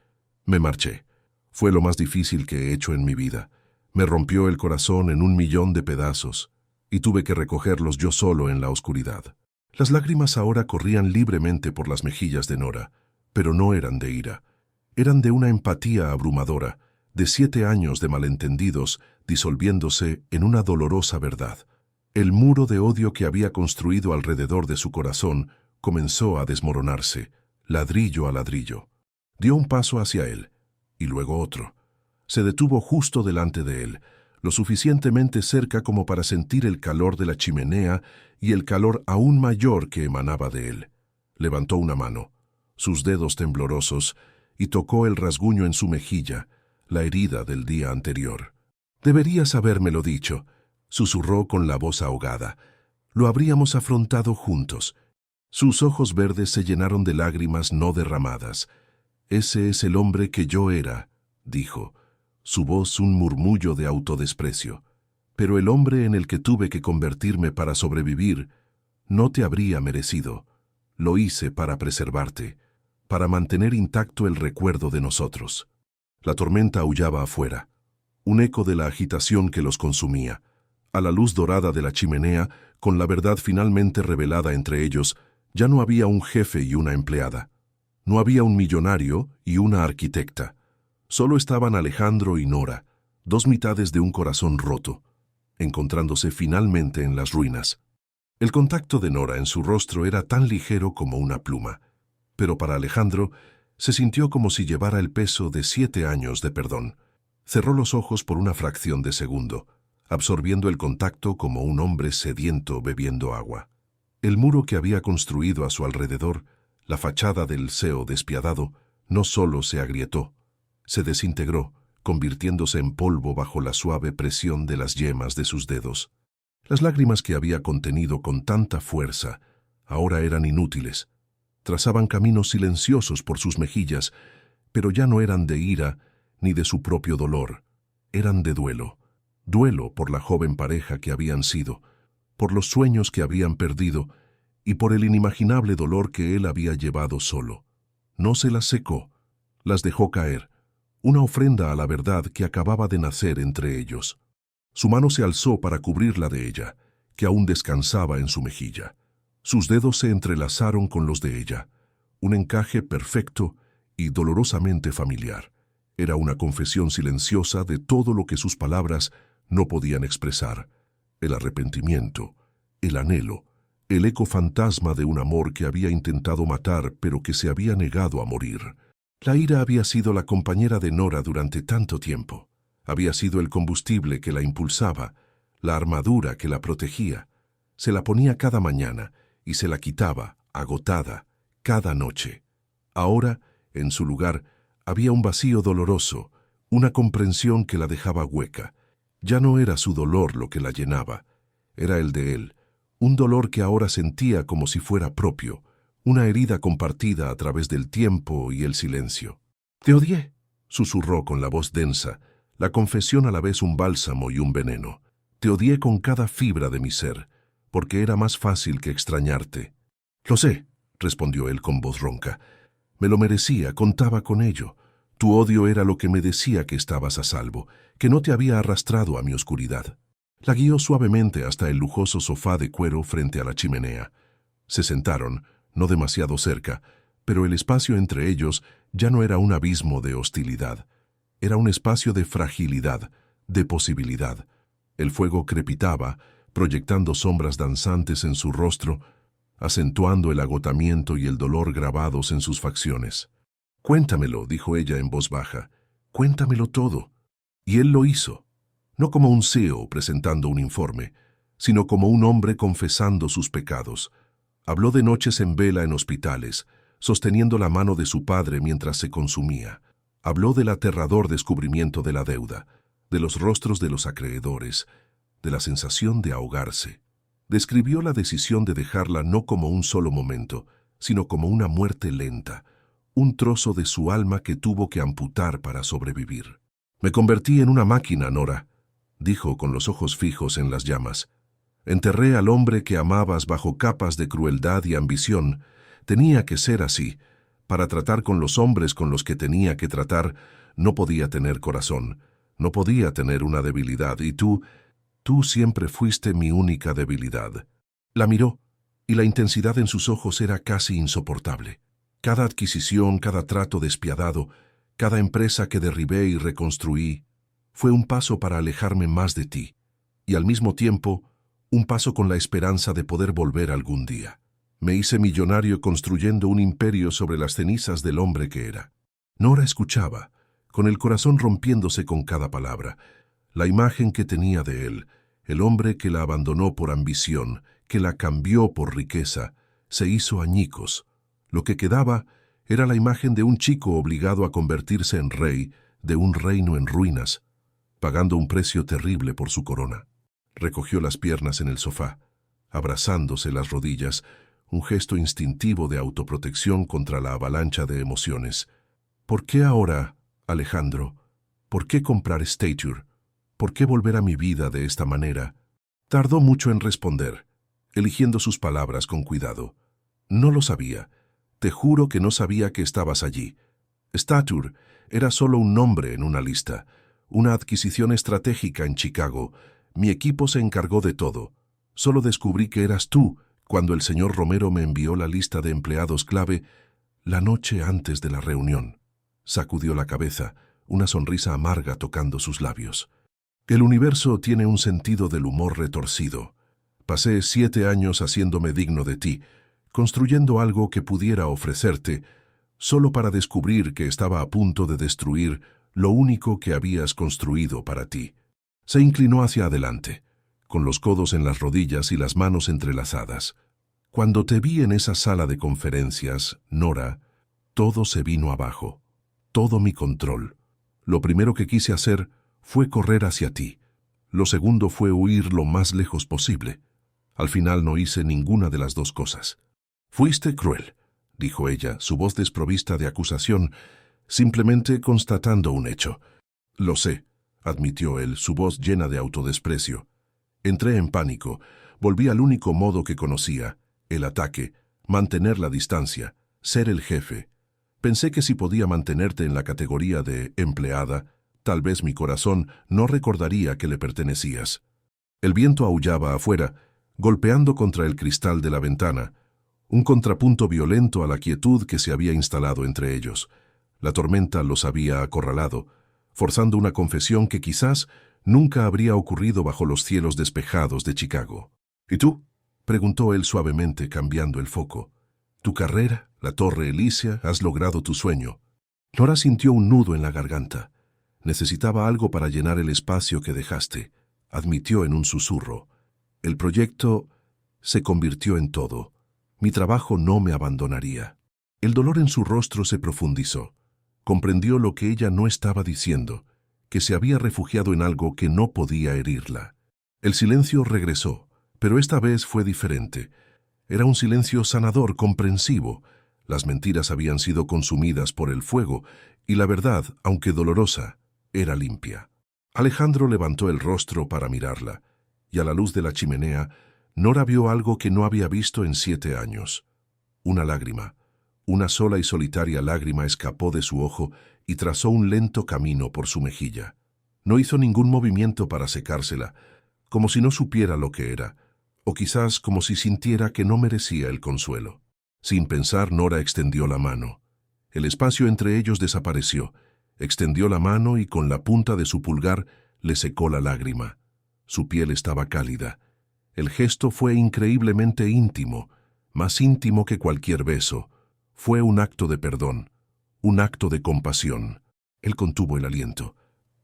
Me marché. Fue lo más difícil que he hecho en mi vida. Me rompió el corazón en 1.000.000 de pedazos y tuve que recogerlos yo solo en la oscuridad. Las lágrimas ahora corrían libremente por las mejillas de Nora, pero no eran de ira. Eran de una empatía abrumadora, de 7 años de malentendidos disolviéndose en una dolorosa verdad. El muro de odio que había construido alrededor de su corazón comenzó a desmoronarse, ladrillo a ladrillo. Dio un paso hacia él, y luego otro. Se detuvo justo delante de él, lo suficientemente cerca como para sentir el calor de la chimenea y el calor aún mayor que emanaba de él. Levantó una mano, sus dedos temblorosos, y tocó el rasguño en su mejilla, la herida del día anterior. «Deberías habérmelo dicho», susurró con la voz ahogada. «Lo habríamos afrontado juntos». Sus ojos verdes se llenaron de lágrimas no derramadas. «Ese es el hombre que yo era», dijo, su voz un murmullo de autodesprecio. «Pero el hombre en el que tuve que convertirme para sobrevivir no te habría merecido. Lo hice para preservarte, para mantener intacto el recuerdo de nosotros». La tormenta aullaba afuera, un eco de la agitación que los consumía. A la luz dorada de la chimenea, con la verdad finalmente revelada entre ellos, ya no había un jefe y una empleada. No había un millonario y una arquitecta. Solo estaban Alejandro y Nora, dos mitades de un corazón roto, encontrándose finalmente en las ruinas. El contacto de Nora en su rostro era tan ligero como una pluma, pero para Alejandro se sintió como si llevara el peso de 7 años de perdón. Cerró los ojos por una fracción de segundo, absorbiendo el contacto como un hombre sediento bebiendo agua. El muro que había construido a su alrededor, la fachada del seo despiadado, no solo se agrietó, se desintegró, convirtiéndose en polvo bajo la suave presión de las yemas de sus dedos. Las lágrimas que había contenido con tanta fuerza ahora eran inútiles. Trazaban caminos silenciosos por sus mejillas, pero ya no eran de ira ni de su propio dolor. Eran de duelo. Duelo por la joven pareja que habían sido, por los sueños que habían perdido y por el inimaginable dolor que él había llevado solo. No se las secó, las dejó caer, una ofrenda a la verdad que acababa de nacer entre ellos. Su mano se alzó para cubrir la de ella, que aún descansaba en su mejilla. Sus dedos se entrelazaron con los de ella, un encaje perfecto y dolorosamente familiar. Era una confesión silenciosa de todo lo que sus palabras no podían expresar: el arrepentimiento, el anhelo, el eco fantasma de un amor que había intentado matar pero que se había negado a morir. La ira había sido la compañera de Nora durante tanto tiempo. Había sido el combustible que la impulsaba, la armadura que la protegía. Se la ponía cada mañana y se la quitaba, agotada, cada noche. Ahora, en su lugar, había un vacío doloroso, una comprensión que la dejaba hueca. Ya no era su dolor lo que la llenaba, era el de él, un dolor que ahora sentía como si fuera propio, una herida compartida a través del tiempo y el silencio. «Te odié», susurró con la voz densa, la confesión a la vez un bálsamo y un veneno. «Te odié con cada fibra de mi ser, porque era más fácil que extrañarte». «Lo sé», respondió él con voz ronca. «Me lo merecía, contaba con ello. Tu odio era lo que me decía que estabas a salvo, que no te había arrastrado a mi oscuridad». La guió suavemente hasta el lujoso sofá de cuero frente a la chimenea. Se sentaron, no demasiado cerca, pero el espacio entre ellos ya no era un abismo de hostilidad. Era un espacio de fragilidad, de posibilidad. El fuego crepitaba, proyectando sombras danzantes en su rostro, acentuando el agotamiento y el dolor grabados en sus facciones. «Cuéntamelo», dijo ella en voz baja. «Cuéntamelo todo». Y él lo hizo. No como un CEO presentando un informe, sino como un hombre confesando sus pecados. Habló de noches en vela en hospitales, sosteniendo la mano de su padre mientras se consumía. Habló del aterrador descubrimiento de la deuda, de los rostros de los acreedores, de la sensación de ahogarse, Describió la decisión de dejarla no como un solo momento, sino como una muerte lenta, un trozo de su alma que tuvo que amputar para sobrevivir. «Me convertí en una máquina, Nora», dijo con los ojos fijos en las llamas. «Enterré al hombre que amabas bajo capas de crueldad y ambición. Tenía que ser así. Para tratar con los hombres con los que tenía que tratar, no podía tener corazón, no podía tener una debilidad, y tú siempre fuiste mi única debilidad». La miró, y la intensidad en sus ojos era casi insoportable. Cada adquisición, cada trato despiadado, cada empresa que derribé y reconstruí, fue un paso para alejarme más de ti, y al mismo tiempo, un paso con la esperanza de poder volver algún día. Me hice millonario construyendo un imperio sobre las cenizas del hombre que era. Nora escuchaba, con el corazón rompiéndose con cada palabra. La imagen que tenía de él, el hombre que la abandonó por ambición, que la cambió por riqueza, se hizo añicos. Lo que quedaba era la imagen de un chico obligado a convertirse en rey de un reino en ruinas, pagando un precio terrible por su corona. Recogió las piernas en el sofá, abrazándose las rodillas, un gesto instintivo de autoprotección contra la avalancha de emociones. «¿Por qué ahora, Alejandro? ¿Por qué comprar Stature? ¿Por qué volver a mi vida de esta manera?» Tardó mucho en responder, eligiendo sus palabras con cuidado. «No lo sabía. Te juro que no sabía que estabas allí. Stature era solo un nombre en una lista, una adquisición estratégica en Chicago. Mi equipo se encargó de todo. Solo descubrí que eras tú cuando el señor Romero me envió la lista de empleados clave la noche antes de la reunión». Sacudió la cabeza, una sonrisa amarga tocando sus labios. «El universo tiene un sentido del humor retorcido. Pasé 7 años haciéndome digno de ti, construyendo algo que pudiera ofrecerte, solo para descubrir que estaba a punto de destruir lo único que habías construido para ti». Se inclinó hacia adelante, con los codos en las rodillas y las manos entrelazadas. «Cuando te vi en esa sala de conferencias, Nora, todo se vino abajo, todo mi control. Lo primero que quise hacer fue correr hacia ti. Lo segundo fue huir lo más lejos posible. Al final no hice ninguna de las dos cosas». «Fuiste cruel», dijo ella, su voz desprovista de acusación, simplemente constatando un hecho. «Lo sé», admitió él, su voz llena de autodesprecio. «Entré en pánico, volví al único modo que conocía, el ataque, mantener la distancia, ser el jefe. Pensé que si podía mantenerte en la categoría de empleada, tal vez mi corazón no recordaría que le pertenecías». El viento aullaba afuera, golpeando contra el cristal de la ventana, un contrapunto violento a la quietud que se había instalado entre ellos. La tormenta los había acorralado, forzando una confesión que quizás nunca habría ocurrido bajo los cielos despejados de Chicago. «¿Y tú?», preguntó él suavemente, cambiando el foco. «Tu carrera, la Torre Elysia, has logrado tu sueño». Nora sintió un nudo en la garganta. «Necesitaba algo para llenar el espacio que dejaste», admitió en un susurro. «El proyecto se convirtió en todo. Mi trabajo no me abandonaría». El dolor en su rostro se profundizó. Comprendió lo que ella no estaba diciendo, que se había refugiado en algo que no podía herirla. El silencio regresó, pero esta vez fue diferente. Era un silencio sanador, comprensivo. Las mentiras habían sido consumidas por el fuego, y la verdad, aunque dolorosa, era limpia. Alejandro levantó el rostro para mirarla, y a la luz de la chimenea, Nora vio algo que no había visto en 7 años. Una lágrima. Una sola y solitaria lágrima escapó de su ojo y trazó un lento camino por su mejilla. No hizo ningún movimiento para secársela, como si no supiera lo que era, o quizás como si sintiera que no merecía el consuelo. Sin pensar, Nora extendió la mano. El espacio entre ellos desapareció. Extendió la mano y con la punta de su pulgar le secó la lágrima. Su piel estaba cálida. El gesto fue increíblemente íntimo, más íntimo que cualquier beso. Fue un acto de perdón, un acto de compasión. Él contuvo el aliento,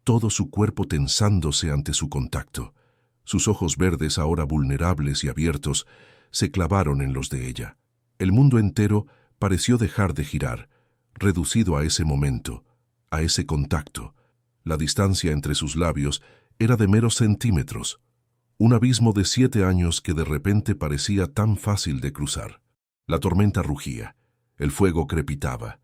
todo su cuerpo tensándose ante su contacto. Sus ojos verdes, ahora vulnerables y abiertos, se clavaron en los de ella. El mundo entero pareció dejar de girar, reducido a ese momento, a ese contacto. La distancia entre sus labios era de meros centímetros. Un abismo de 7 años que de repente parecía tan fácil de cruzar. La tormenta rugía, el fuego crepitaba,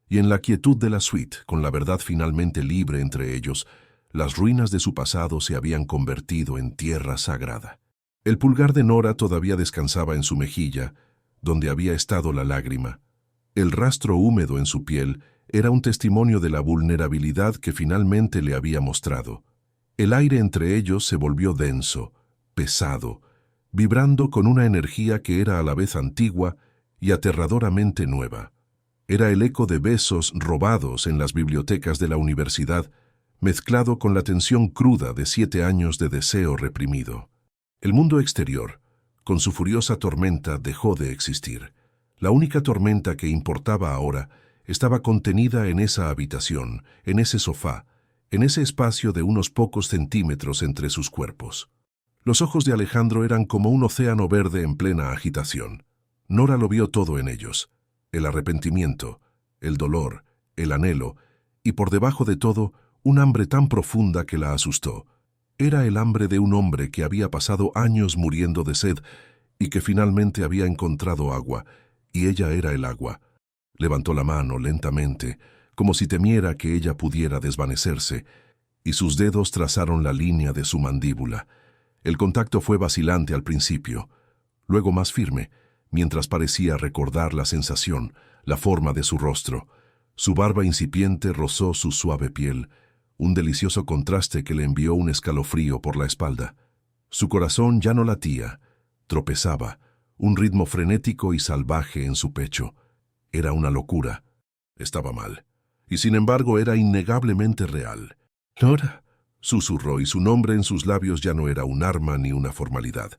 y en la quietud de la suite, con la verdad finalmente libre entre ellos, las ruinas de su pasado se habían convertido en tierra sagrada. El pulgar de Nora todavía descansaba en su mejilla, donde había estado la lágrima. El rastro húmedo en su piel era un testimonio de la vulnerabilidad que finalmente le había mostrado. El aire entre ellos se volvió denso, pesado, vibrando con una energía que era a la vez antigua y aterradoramente nueva. Era el eco de besos robados en las bibliotecas de la universidad, mezclado con la tensión cruda de 7 años de deseo reprimido. El mundo exterior, con su furiosa tormenta, dejó de existir. La única tormenta que importaba ahora estaba contenida en esa habitación, en ese sofá, en ese espacio de unos pocos centímetros entre sus cuerpos. Los ojos de Alejandro eran como un océano verde en plena agitación. Nora lo vio todo en ellos: el arrepentimiento, el dolor, el anhelo, y por debajo de todo, un hambre tan profunda que la asustó. Era el hambre de un hombre que había pasado años muriendo de sed y que finalmente había encontrado agua, y ella era el agua. Levantó la mano lentamente, como si temiera que ella pudiera desvanecerse, y sus dedos trazaron la línea de su mandíbula. El contacto fue vacilante al principio, luego más firme, mientras parecía recordar la sensación, la forma de su rostro. Su barba incipiente rozó su suave piel, un delicioso contraste que le envió un escalofrío por la espalda. Su corazón ya no latía, tropezaba, un ritmo frenético y salvaje en su pecho. Era una locura. Estaba mal. Y sin embargo era innegablemente real. «Nora», susurró, y su nombre en sus labios ya no era un arma ni una formalidad.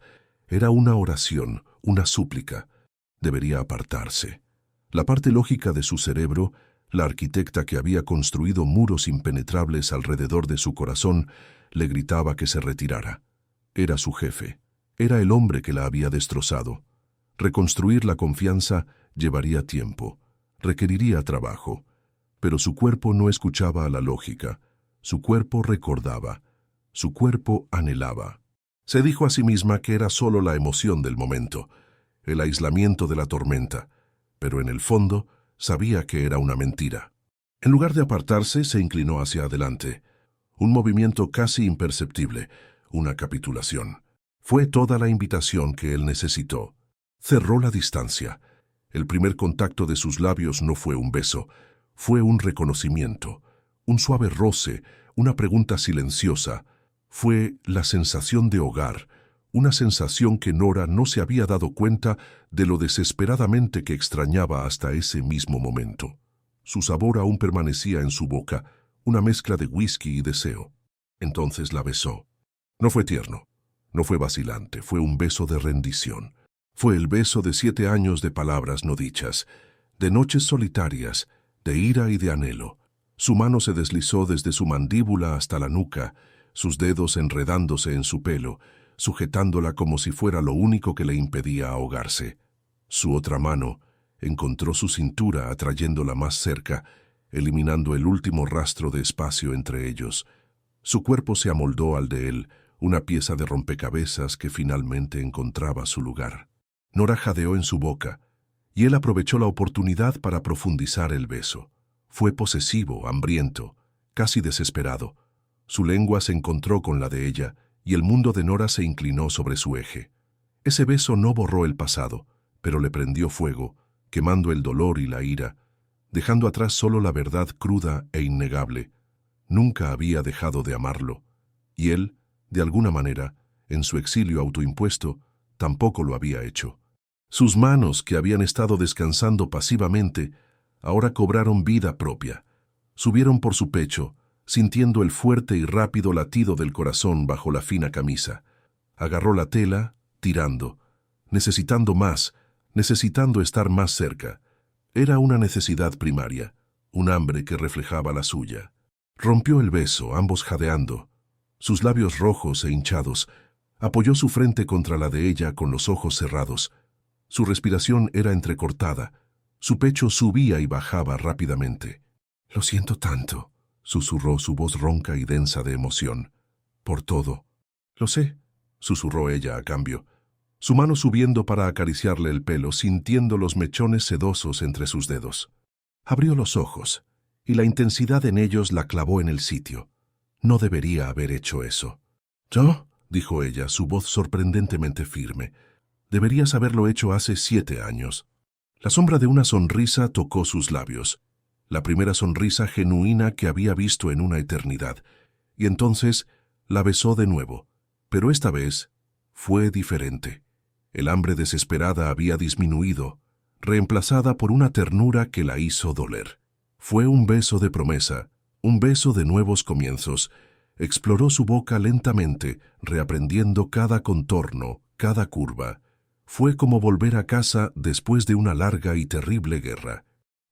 Era una oración, una súplica. Debería apartarse. La parte lógica de su cerebro, la arquitecta que había construido muros impenetrables alrededor de su corazón, le gritaba que se retirara. Era su jefe. Era el hombre que la había destrozado. Reconstruir la confianza llevaría tiempo, requeriría trabajo. Pero su cuerpo no escuchaba a la lógica. Su cuerpo recordaba. Su cuerpo anhelaba. Se dijo a sí misma que era solo la emoción del momento, el aislamiento de la tormenta, pero en el fondo sabía que era una mentira. En lugar de apartarse, se inclinó hacia adelante. Un movimiento casi imperceptible, una capitulación. Fue toda la invitación que él necesitó. Cerró la distancia. El primer contacto de sus labios no fue un beso, fue un reconocimiento, un suave roce, una pregunta silenciosa. Fue la sensación de hogar, una sensación que Nora no se había dado cuenta de lo desesperadamente que extrañaba hasta ese mismo momento. Su sabor aún permanecía en su boca, una mezcla de whisky y deseo. Entonces la besó. No fue tierno, no fue vacilante, fue un beso de rendición. Fue el beso de 7 años de palabras no dichas, de noches solitarias, de ira y de anhelo. Su mano se deslizó desde su mandíbula hasta la nuca, sus dedos enredándose en su pelo, sujetándola como si fuera lo único que le impedía ahogarse. Su otra mano encontró su cintura atrayéndola más cerca, eliminando el último rastro de espacio entre ellos. Su cuerpo se amoldó al de él, una pieza de rompecabezas que finalmente encontraba su lugar. Nora jadeó en su boca, y él aprovechó la oportunidad para profundizar el beso. Fue posesivo, hambriento, casi desesperado. Su lengua se encontró con la de ella, y el mundo de Nora se inclinó sobre su eje. Ese beso no borró el pasado, pero le prendió fuego, quemando el dolor y la ira, dejando atrás solo la verdad cruda e innegable. Nunca había dejado de amarlo, y él, de alguna manera, en su exilio autoimpuesto, tampoco lo había hecho. Sus manos, que habían estado descansando pasivamente, ahora cobraron vida propia. Subieron por su pecho, sintiendo el fuerte y rápido latido del corazón bajo la fina camisa. Agarró la tela, tirando, necesitando más, necesitando estar más cerca. Era una necesidad primaria, un hambre que reflejaba la suya. Rompió el beso, ambos jadeando. Sus labios rojos e hinchados, apoyó su frente contra la de ella con los ojos cerrados. Su respiración era entrecortada, su pecho subía y bajaba rápidamente. «Lo siento tanto», susurró su voz ronca y densa de emoción. «Por todo». «Lo sé», susurró ella a cambio, su mano subiendo para acariciarle el pelo, sintiendo los mechones sedosos entre sus dedos. Abrió los ojos, y la intensidad en ellos la clavó en el sitio. No debería haber hecho eso. «¿Yo?», dijo ella, su voz sorprendentemente firme. «Deberías haberlo hecho hace 7 años». La sombra de una sonrisa tocó sus labios, la primera sonrisa genuina que había visto en una eternidad, y entonces la besó de nuevo, pero esta vez fue diferente. El hambre desesperada había disminuido, reemplazada por una ternura que la hizo doler. Fue un beso de promesa, un beso de nuevos comienzos. Exploró su boca lentamente, reaprendiendo cada contorno, cada curva. Fue como volver a casa después de una larga y terrible guerra.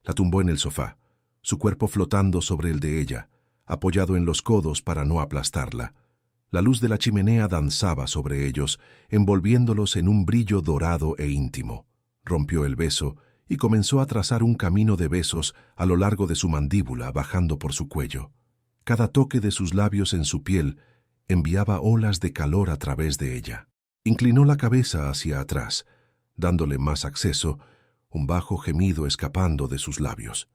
La tumbó en el sofá, su cuerpo flotando sobre el de ella, apoyado en los codos para no aplastarla. La luz de la chimenea danzaba sobre ellos, envolviéndolos en un brillo dorado e íntimo. Rompió el beso y comenzó a trazar un camino de besos a lo largo de su mandíbula, bajando por su cuello. Cada toque de sus labios en su piel enviaba olas de calor a través de ella. Inclinó la cabeza hacia atrás, dándole más acceso, un bajo gemido escapando de sus labios.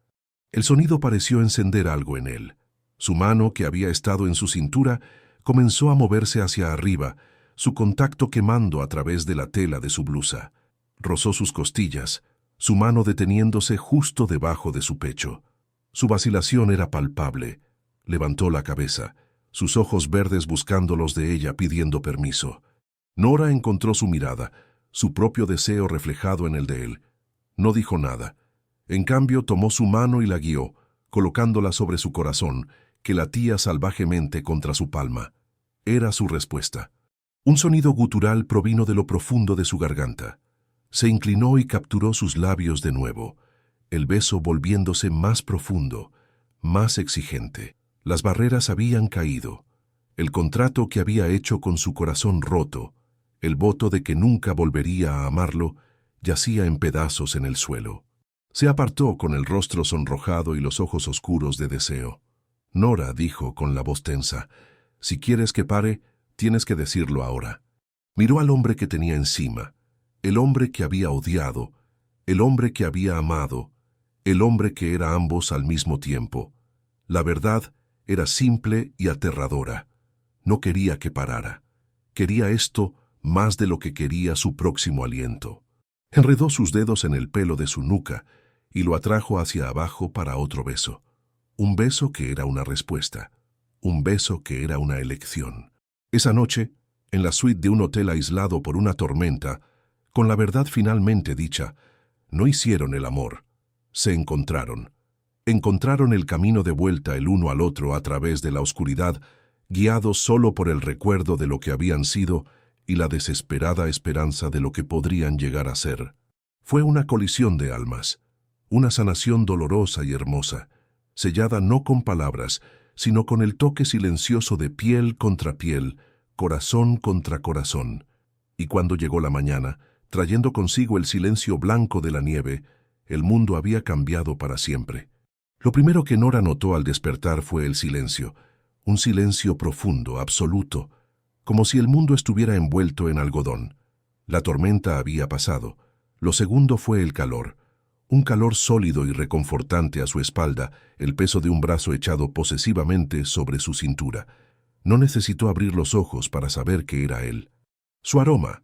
El sonido pareció encender algo en él. Su mano, que había estado en su cintura, comenzó a moverse hacia arriba, su contacto quemando a través de la tela de su blusa. Rozó sus costillas, su mano deteniéndose justo debajo de su pecho. Su vacilación era palpable. Levantó la cabeza, sus ojos verdes buscando los de ella, pidiendo permiso. Nora encontró su mirada, su propio deseo reflejado en el de él. No dijo nada. En cambio, tomó su mano y la guió, colocándola sobre su corazón, que latía salvajemente contra su palma. Era su respuesta. Un sonido gutural provino de lo profundo de su garganta. Se inclinó y capturó sus labios de nuevo, el beso volviéndose más profundo, más exigente. Las barreras habían caído. El contrato que había hecho con su corazón roto, el voto de que nunca volvería a amarlo, yacía en pedazos en el suelo. Se apartó con el rostro sonrojado y los ojos oscuros de deseo. «Nora», dijo con la voz tensa, «si quieres que pare, tienes que decirlo ahora». Miró al hombre que tenía encima, el hombre que había odiado, el hombre que había amado, el hombre que era ambos al mismo tiempo. La verdad era simple y aterradora. No quería que parara. Quería esto más de lo que quería su próximo aliento. Enredó sus dedos en el pelo de su nuca y lo atrajo hacia abajo para otro beso. Un beso que era una respuesta. Un beso que era una elección. Esa noche, en la suite de un hotel aislado por una tormenta, con la verdad finalmente dicha, no hicieron el amor. Se encontraron. Encontraron el camino de vuelta el uno al otro a través de la oscuridad, guiados solo por el recuerdo de lo que habían sido y la desesperada esperanza de lo que podrían llegar a ser. Fue una colisión de almas, una sanación dolorosa y hermosa, sellada no con palabras, sino con el toque silencioso de piel contra piel, corazón contra corazón. Y cuando llegó la mañana, trayendo consigo el silencio blanco de la nieve, el mundo había cambiado para siempre. Lo primero que Nora notó al despertar fue el silencio, un silencio profundo, absoluto, como si el mundo estuviera envuelto en algodón. La tormenta había pasado. Lo segundo fue el calor, un calor sólido y reconfortante a su espalda, el peso de un brazo echado posesivamente sobre su cintura. No necesitó abrir los ojos para saber que era él. Su aroma,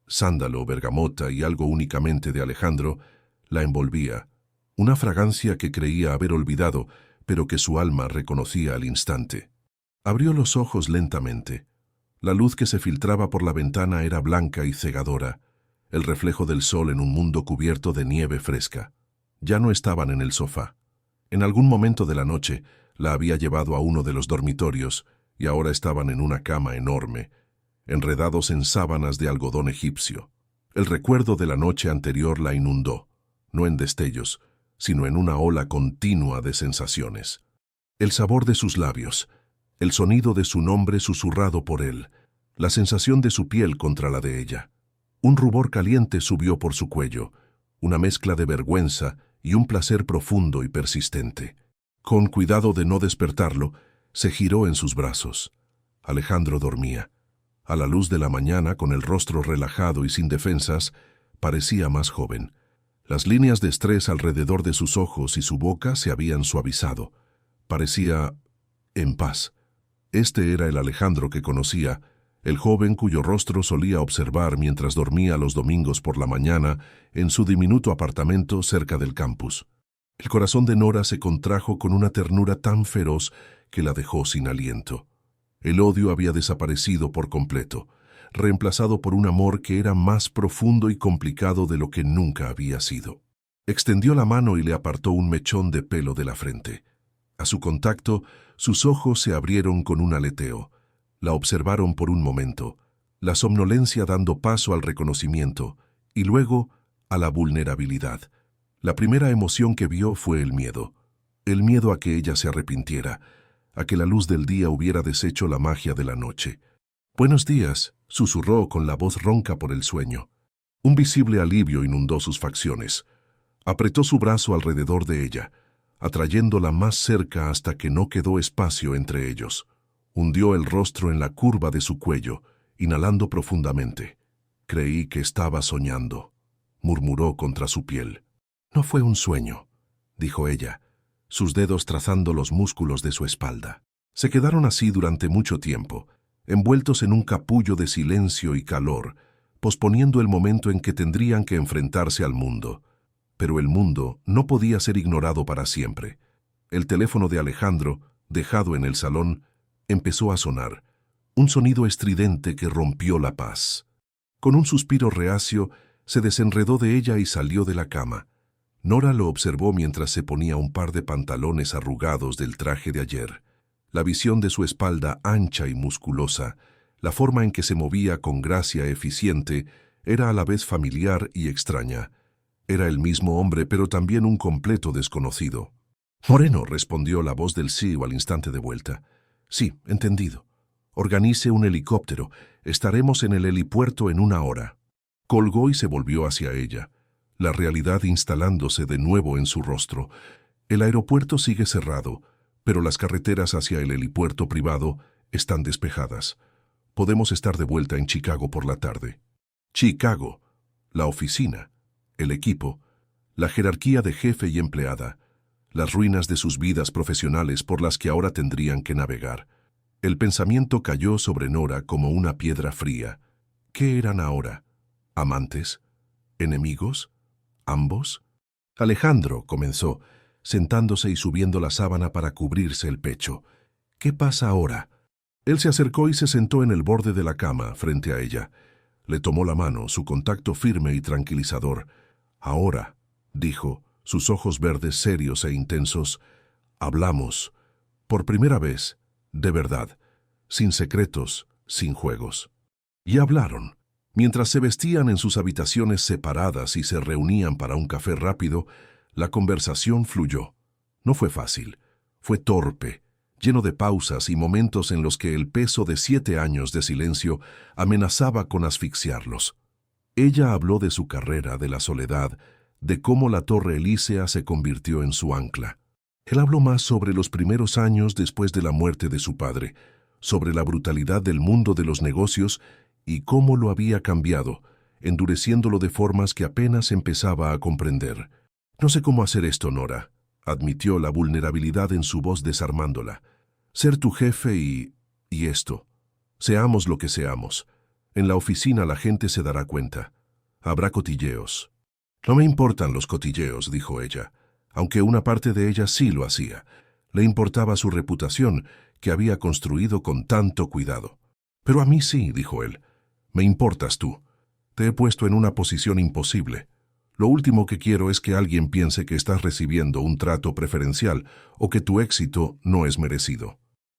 sándalo, bergamota y algo únicamente de Alejandro, la envolvía. Una fragancia que creía haber olvidado, pero que su alma reconocía al instante. Abrió los ojos lentamente. La luz que se filtraba por la ventana era blanca y cegadora, el reflejo del sol en un mundo cubierto de nieve fresca. Ya no estaban en el sofá. En algún momento de la noche la había llevado a uno de los dormitorios y ahora estaban en una cama enorme, enredados en sábanas de algodón egipcio. El recuerdo de la noche anterior la inundó, no en destellos, sino en una ola continua de sensaciones. El sabor de sus labios, el sonido de su nombre susurrado por él, la sensación de su piel contra la de ella. Un rubor caliente subió por su cuello, una mezcla de vergüenza y un placer profundo y persistente. Con cuidado de no despertarlo, se giró en sus brazos. Alejandro dormía. A la luz de la mañana, con el rostro relajado y sin defensas, parecía más joven. Las líneas de estrés alrededor de sus ojos y su boca se habían suavizado. Parecía en paz. Este era el Alejandro que conocía, el joven cuyo rostro solía observar mientras dormía los domingos por la mañana en su diminuto apartamento cerca del campus. El corazón de Nora se contrajo con una ternura tan feroz que la dejó sin aliento. El odio había desaparecido por completo, reemplazado por un amor que era más profundo y complicado de lo que nunca había sido. Extendió la mano y le apartó un mechón de pelo de la frente. A su contacto, sus ojos se abrieron con un aleteo. La observaron por un momento, la somnolencia dando paso al reconocimiento y luego a la vulnerabilidad. La primera emoción que vio fue el miedo a que ella se arrepintiera, a que la luz del día hubiera deshecho la magia de la noche. «Buenos días», susurró con la voz ronca por el sueño. Un visible alivio inundó sus facciones. Apretó su brazo alrededor de ella, atrayéndola más cerca hasta que no quedó espacio entre ellos. Hundió el rostro en la curva de su cuello, inhalando profundamente. «Creí que estaba soñando», murmuró contra su piel. «No fue un sueño», dijo ella, sus dedos trazando los músculos de su espalda. Se quedaron así durante mucho tiempo, envueltos en un capullo de silencio y calor, posponiendo el momento en que tendrían que enfrentarse al mundo. Pero el mundo no podía ser ignorado para siempre. El teléfono de Alejandro, dejado en el salón, empezó a sonar, un sonido estridente que rompió la paz. Con un suspiro reacio, se desenredó de ella y salió de la cama. Nora lo observó mientras se ponía un par de pantalones arrugados del traje de ayer. La visión de su espalda ancha y musculosa, la forma en que se movía con gracia eficiente, era a la vez familiar y extraña. Era el mismo hombre, pero también un completo desconocido. «Moreno», respondió la voz del CEO al instante de vuelta. «Sí, entendido. Organice un helicóptero. Estaremos en el helipuerto en 1 hora». Colgó y se volvió hacia ella, la realidad instalándose de nuevo en su rostro. El aeropuerto sigue cerrado, pero las carreteras hacia el helipuerto privado están despejadas. Podemos estar de vuelta en Chicago por la tarde. Chicago, la oficina, el equipo, la jerarquía de jefe y empleada, las ruinas de sus vidas profesionales por las que ahora tendrían que navegar. El pensamiento cayó sobre Nora como una piedra fría. ¿Qué eran ahora? ¿Amantes? ¿Enemigos? ¿Ambos? Alejandro, comenzó, sentándose y subiendo la sábana para cubrirse el pecho. ¿Qué pasa ahora? Él se acercó y se sentó en el borde de la cama, frente a ella. Le tomó la mano, su contacto firme y tranquilizador. «Ahora», dijo, sus ojos verdes serios e intensos, «hablamos. Por primera vez, de verdad, sin secretos, sin juegos». Y hablaron. Mientras se vestían en sus habitaciones separadas y se reunían para un café rápido, la conversación fluyó. No fue fácil, fue torpe, lleno de pausas y momentos en los que el peso de 7 años de silencio amenazaba con asfixiarlos. Ella habló de su carrera, de la soledad, de cómo la Torre Elísea se convirtió en su ancla. Él habló más sobre los primeros años después de la muerte de su padre, sobre la brutalidad del mundo de los negocios y cómo lo había cambiado, endureciéndolo de formas que apenas empezaba a comprender. «No sé cómo hacer esto, Nora», admitió, la vulnerabilidad en su voz desarmándola. «Ser tu jefe y esto. Seamos lo que seamos. En la oficina la gente se dará cuenta. Habrá cotilleos». «No me importan los cotilleos», dijo ella, aunque una parte de ella sí lo hacía. Le importaba su reputación, que había construido con tanto cuidado. «Pero a mí sí», dijo él. «Me importas tú. Te he puesto en una posición imposible. Lo último que quiero es que alguien piense que estás recibiendo un trato preferencial o que tu éxito no es merecido».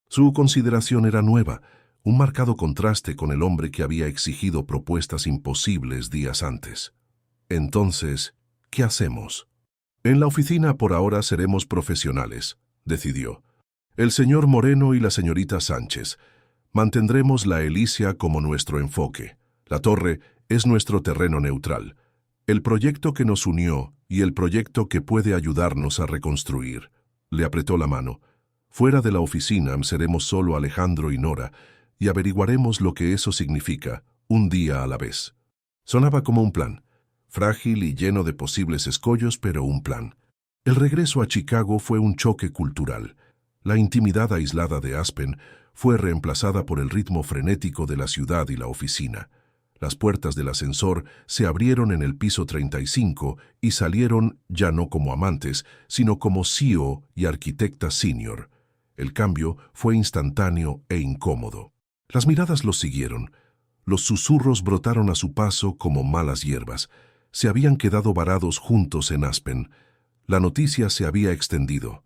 Su consideración era nueva, un marcado contraste con el hombre que había exigido propuestas imposibles días antes. «Entonces, ¿qué hacemos?» «En la oficina por ahora seremos profesionales», decidió. «El señor Moreno y la señorita Sánchez. Mantendremos la Elísea como nuestro enfoque. La torre es nuestro terreno neutral. El proyecto que nos unió y el proyecto que puede ayudarnos a reconstruir». Le apretó la mano. «Fuera de la oficina seremos solo Alejandro y Nora, y averiguaremos lo que eso significa, un día a la vez. Sonaba como un plan, frágil y lleno de posibles escollos, pero un plan. El regreso a Chicago fue un choque cultural. La intimidad aislada de Aspen fue reemplazada por el ritmo frenético de la ciudad y la oficina. Las puertas del ascensor se abrieron en el piso 35 y salieron ya no como amantes, sino como CEO y arquitecta senior. El cambio fue instantáneo e incómodo. Las miradas los siguieron. Los susurros brotaron a su paso como malas hierbas. Se habían quedado varados juntos en Aspen. La noticia se había extendido.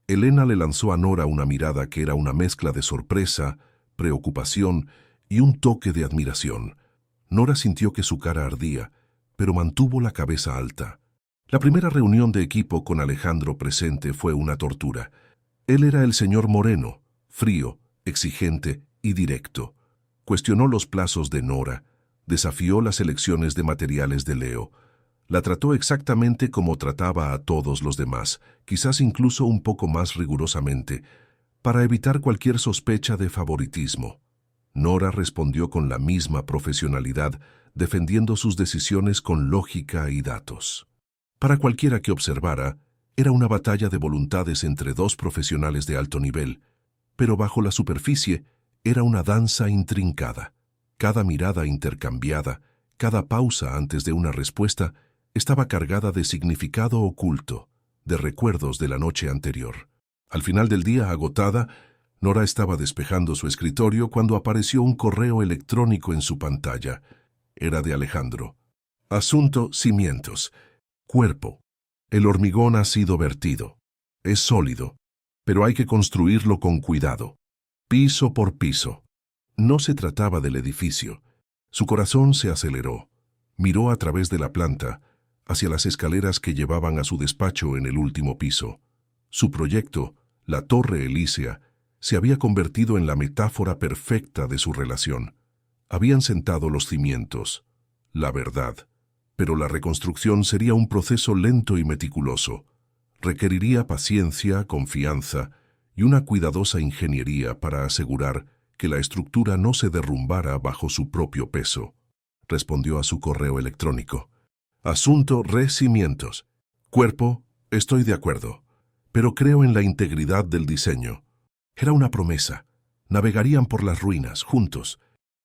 Elena le lanzó a Nora una mirada que era una mezcla de sorpresa, preocupación y un toque de admiración. Nora sintió que su cara ardía, pero mantuvo la cabeza alta. La primera reunión de equipo con Alejandro presente fue una tortura. Él era el señor Moreno, frío, exigente y directo. Cuestionó los plazos de Nora, desafió las elecciones de materiales de Leo. La trató exactamente como trataba a todos los demás, quizás incluso un poco más rigurosamente, para evitar cualquier sospecha de favoritismo. Nora respondió con la misma profesionalidad, defendiendo sus decisiones con lógica y datos. Para cualquiera que observara, era una batalla de voluntades entre dos profesionales de alto nivel, pero bajo la superficie era una danza intrincada. Cada mirada intercambiada, cada pausa antes de una respuesta, estaba cargada de significado oculto, de recuerdos de la noche anterior. Al final del día, agotada, Nora estaba despejando su escritorio cuando apareció un correo electrónico en su pantalla. Era de Alejandro. Asunto: cimientos. Cuerpo. El hormigón ha sido vertido. Es sólido, pero hay que construirlo con cuidado. Piso por piso. No se trataba del edificio. Su corazón se aceleró. Miró a través de la planta, hacia las escaleras que llevaban a su despacho en el último piso. Su proyecto, la Torre Elísea, se había convertido en la metáfora perfecta de su relación. Habían sentado los cimientos, la verdad, pero la reconstrucción sería un proceso lento y meticuloso. Requeriría paciencia, confianza y una cuidadosa ingeniería para asegurar que la estructura no se derrumbara bajo su propio peso. Respondió a su correo electrónico. Asunto: cimientos. Cuerpo: estoy de acuerdo, pero creo en la integridad del diseño. Era una promesa. Navegarían por las ruinas, juntos.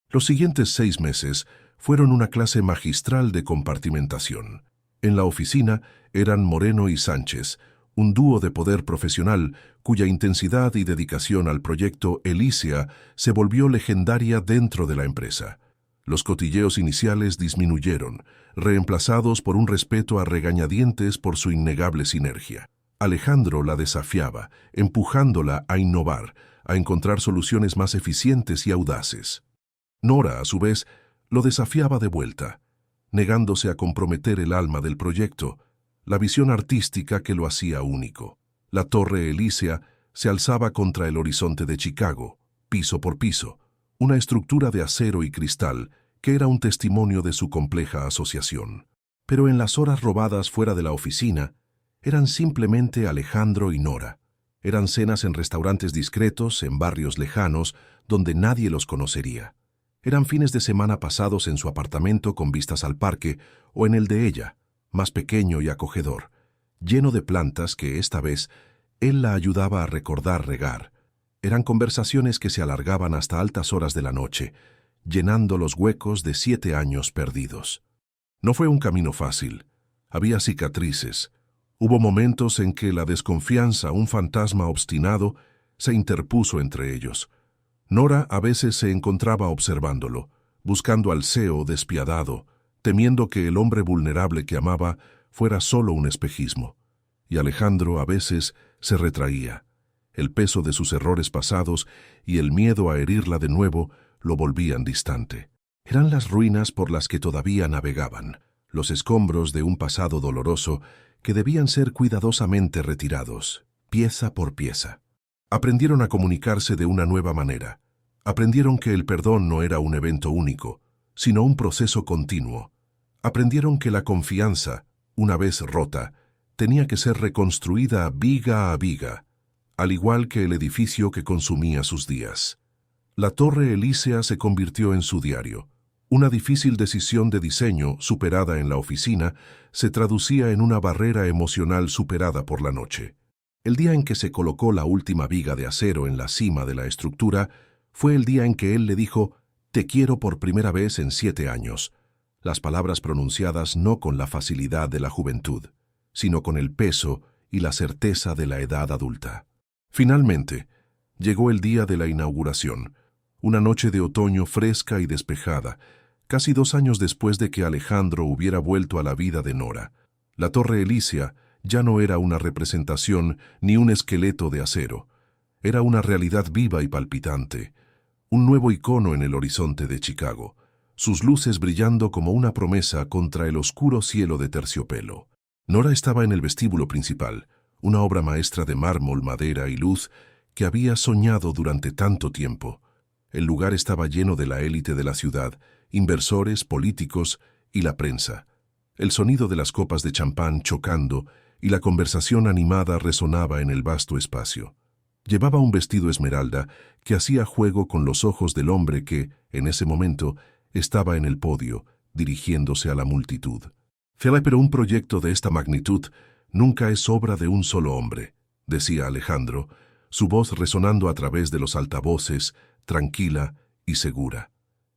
Los siguientes 6 meses fueron una clase magistral de compartimentación. En la oficina eran Moreno y Sánchez, un dúo de poder profesional cuya intensidad y dedicación al proyecto Elísea se volvió legendaria dentro de la empresa. Los cotilleos iniciales disminuyeron, reemplazados por un respeto a regañadientes por su innegable sinergia. Alejandro la desafiaba, empujándola a innovar, a encontrar soluciones más eficientes y audaces. Nora, a su vez, lo desafiaba de vuelta, negándose a comprometer el alma del proyecto, la visión artística que lo hacía único. La Torre Elísea se alzaba contra el horizonte de Chicago, piso por piso, una estructura de acero y cristal que era un testimonio de su compleja asociación. Pero en las horas robadas fuera de la oficina, eran simplemente Alejandro y Nora. Eran cenas en restaurantes discretos, en barrios lejanos, donde nadie los conocería. Eran fines de semana pasados en su apartamento con vistas al parque, o en el de ella, más pequeño y acogedor, lleno de plantas que esta vez él la ayudaba a recordar regar. Eran conversaciones que se alargaban hasta altas horas de la noche, llenando los huecos de 7 años perdidos. No fue un camino fácil. Había cicatrices. Hubo momentos en que la desconfianza, un fantasma obstinado, se interpuso entre ellos. Nora a veces se encontraba observándolo, buscando al CEO despiadado, temiendo que el hombre vulnerable que amaba fuera solo un espejismo. Y Alejandro a veces se retraía. El peso de sus errores pasados y el miedo a herirla de nuevo lo volvían distante. Eran las ruinas por las que todavía navegaban, los escombros de un pasado doloroso que debían ser cuidadosamente retirados, pieza por pieza. Aprendieron a comunicarse de una nueva manera. Aprendieron que el perdón no era un evento único, sino un proceso continuo. Aprendieron que la confianza, una vez rota, tenía que ser reconstruida viga a viga, al igual que el edificio que consumía sus días. La Torre Elísea se convirtió en su diario. Una difícil decisión de diseño, superada en la oficina, se traducía en una barrera emocional superada por la noche. El día en que se colocó la última viga de acero en la cima de la estructura fue el día en que él le dijo: «Te quiero por primera vez en 7 años». Las palabras pronunciadas no con la facilidad de la juventud, sino con el peso y la certeza de la edad adulta. Finalmente, llegó el día de la inauguración, una noche de otoño fresca y despejada, casi 2 años después de que Alejandro hubiera vuelto a la vida de Nora. La Torre Elísea ya no era una representación ni un esqueleto de acero. Era una realidad viva y palpitante, un nuevo icono en el horizonte de Chicago, sus luces brillando como una promesa contra el oscuro cielo de terciopelo. Nora estaba en el vestíbulo principal, una obra maestra de mármol, madera y luz que había soñado durante tanto tiempo. El lugar estaba lleno de la élite de la ciudad, inversores, políticos y la prensa. El sonido de las copas de champán chocando y la conversación animada resonaba en el vasto espacio. Llevaba un vestido esmeralda que hacía juego con los ojos del hombre que, en ese momento, estaba en el podio, dirigiéndose a la multitud. Pero un proyecto de esta magnitud nunca es obra de un solo hombre, decía Alejandro, su voz resonando a través de los altavoces, tranquila y segura.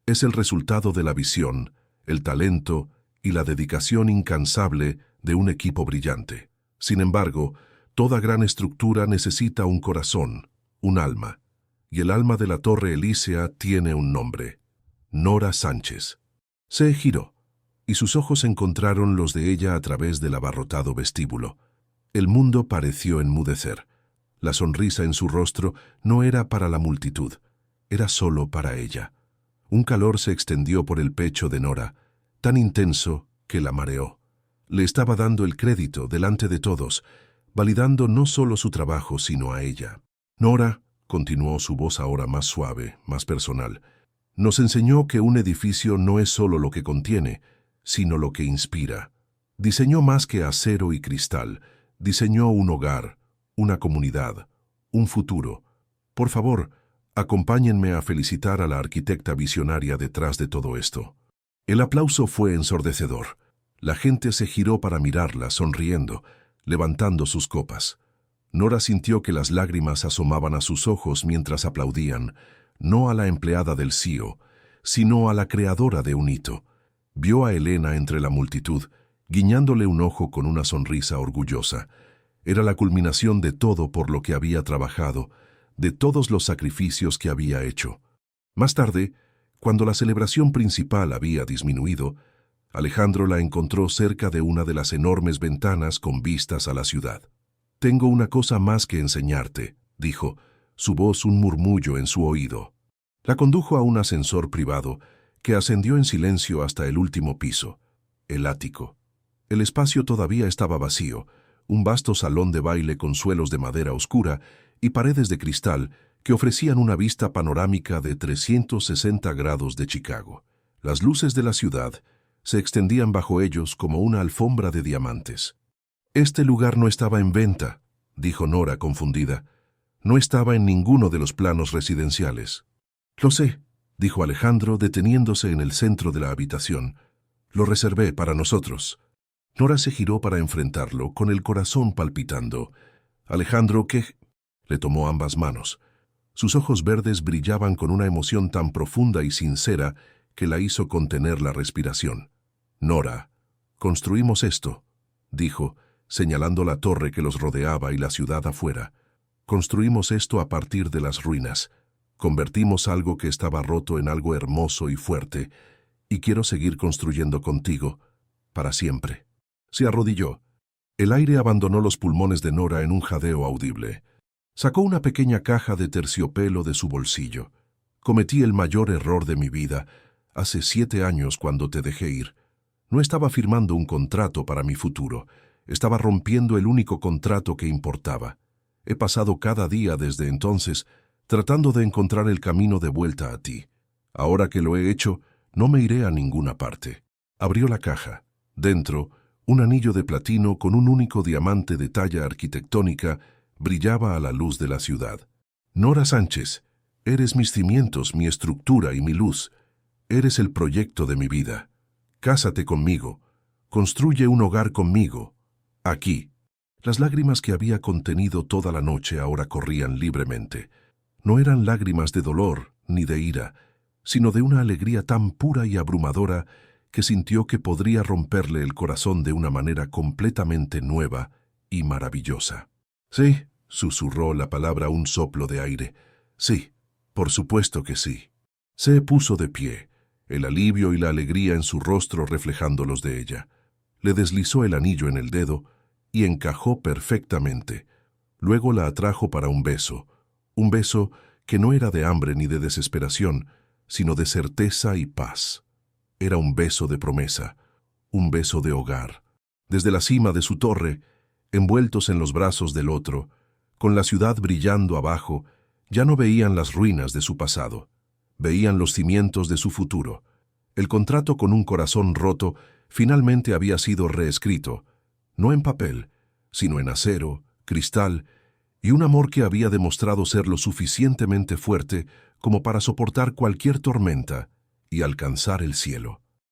Es el resultado de la visión, el talento y la dedicación incansable de un equipo brillante. Sin embargo, toda gran estructura necesita un corazón, un alma, y el alma de la Torre Elísea tiene un nombre: Nora Sánchez. Se giró, y sus ojos encontraron los de ella a través del abarrotado vestíbulo. El mundo pareció enmudecer. La sonrisa en su rostro no era para la multitud, era solo para ella. Un calor se extendió por el pecho de Nora, tan intenso que la mareó. Le estaba dando el crédito delante de todos, validando no solo su trabajo, sino a ella. Nora, continuó su voz ahora más suave, más personal, nos enseñó que un edificio no es solo lo que contiene, sino lo que inspira. Diseñó más que acero y cristal, diseñó un hogar, una comunidad, un futuro. Por favor, acompáñenme a felicitar a la arquitecta visionaria detrás de todo esto. El aplauso fue ensordecedor. La gente se giró para mirarla, sonriendo, levantando sus copas. Nora sintió que las lágrimas asomaban a sus ojos mientras aplaudían, no a la empleada del CEO, sino a la creadora de un hito. Vio a Elena entre la multitud, guiñándole un ojo con una sonrisa orgullosa. Era la culminación de todo por lo que había trabajado, de todos los sacrificios que había hecho. Más tarde, cuando la celebración principal había disminuido, Alejandro la encontró cerca de una de las enormes ventanas con vistas a la ciudad. «Tengo una cosa más que enseñarte», dijo, su voz un murmullo en su oído. La condujo a un ascensor privado que ascendió en silencio hasta el último piso, el ático. El espacio todavía estaba vacío, un vasto salón de baile con suelos de madera oscura y paredes de cristal que ofrecían una vista panorámica de 360 grados de Chicago. Las luces de la ciudad se extendían bajo ellos como una alfombra de diamantes. «Este lugar no estaba en venta», dijo Nora confundida. «No estaba en ninguno de los planos residenciales». «Lo sé», dijo Alejandro deteniéndose en el centro de la habitación. «Lo reservé para nosotros». Nora se giró para enfrentarlo, con el corazón palpitando. «Alejandro, ¿qué?» Le tomó ambas manos. Sus ojos verdes brillaban con una emoción tan profunda y sincera que la hizo contener la respiración. «Nora, construimos esto», dijo, señalando la torre que los rodeaba y la ciudad afuera. «Construimos esto a partir de las ruinas. Convertimos algo que estaba roto en algo hermoso y fuerte, y quiero seguir construyendo contigo, para siempre». Se arrodilló. El aire abandonó los pulmones de Nora en un jadeo audible. Sacó una pequeña caja de terciopelo de su bolsillo. «Cometí el mayor error de mi vida, hace 7 años cuando te dejé ir. No estaba firmando un contrato para mi futuro, estaba rompiendo el único contrato que importaba. He pasado cada día desde entonces tratando de encontrar el camino de vuelta a ti. Ahora que lo he hecho, no me iré a ninguna parte». Abrió la caja. Dentro, un anillo de platino con un único diamante de talla arquitectónica brillaba a la luz de la ciudad. «Nora Sánchez, Eres mis cimientos, mi estructura y mi luz. Eres el proyecto de mi vida. Cásate conmigo. Construye un hogar conmigo. Aquí. Las lágrimas que había contenido toda la noche ahora corrían libremente. No eran lágrimas de dolor ni de ira, sino de una alegría tan pura y abrumadora que sintió que podría romperle el corazón de una manera completamente nueva y maravillosa. Sí, susurró la palabra un soplo de aire. Sí, por supuesto que sí. Se puso de pie, el alivio y la alegría en su rostro reflejando los de ella. Le deslizó el anillo en el dedo y encajó perfectamente. Luego la atrajo para un beso que no era de hambre ni de desesperación, sino de certeza y paz. Era un beso de promesa, un beso de hogar. Desde la cima de su torre, envueltos en los brazos del otro, con la ciudad brillando abajo, ya no veían las ruinas de su pasado, veían los cimientos de su futuro. El contrato con un corazón roto finalmente había sido reescrito, no en papel, sino en acero, cristal y un amor que había demostrado ser lo suficientemente fuerte como para soportar cualquier tormenta y alcanzar el cielo.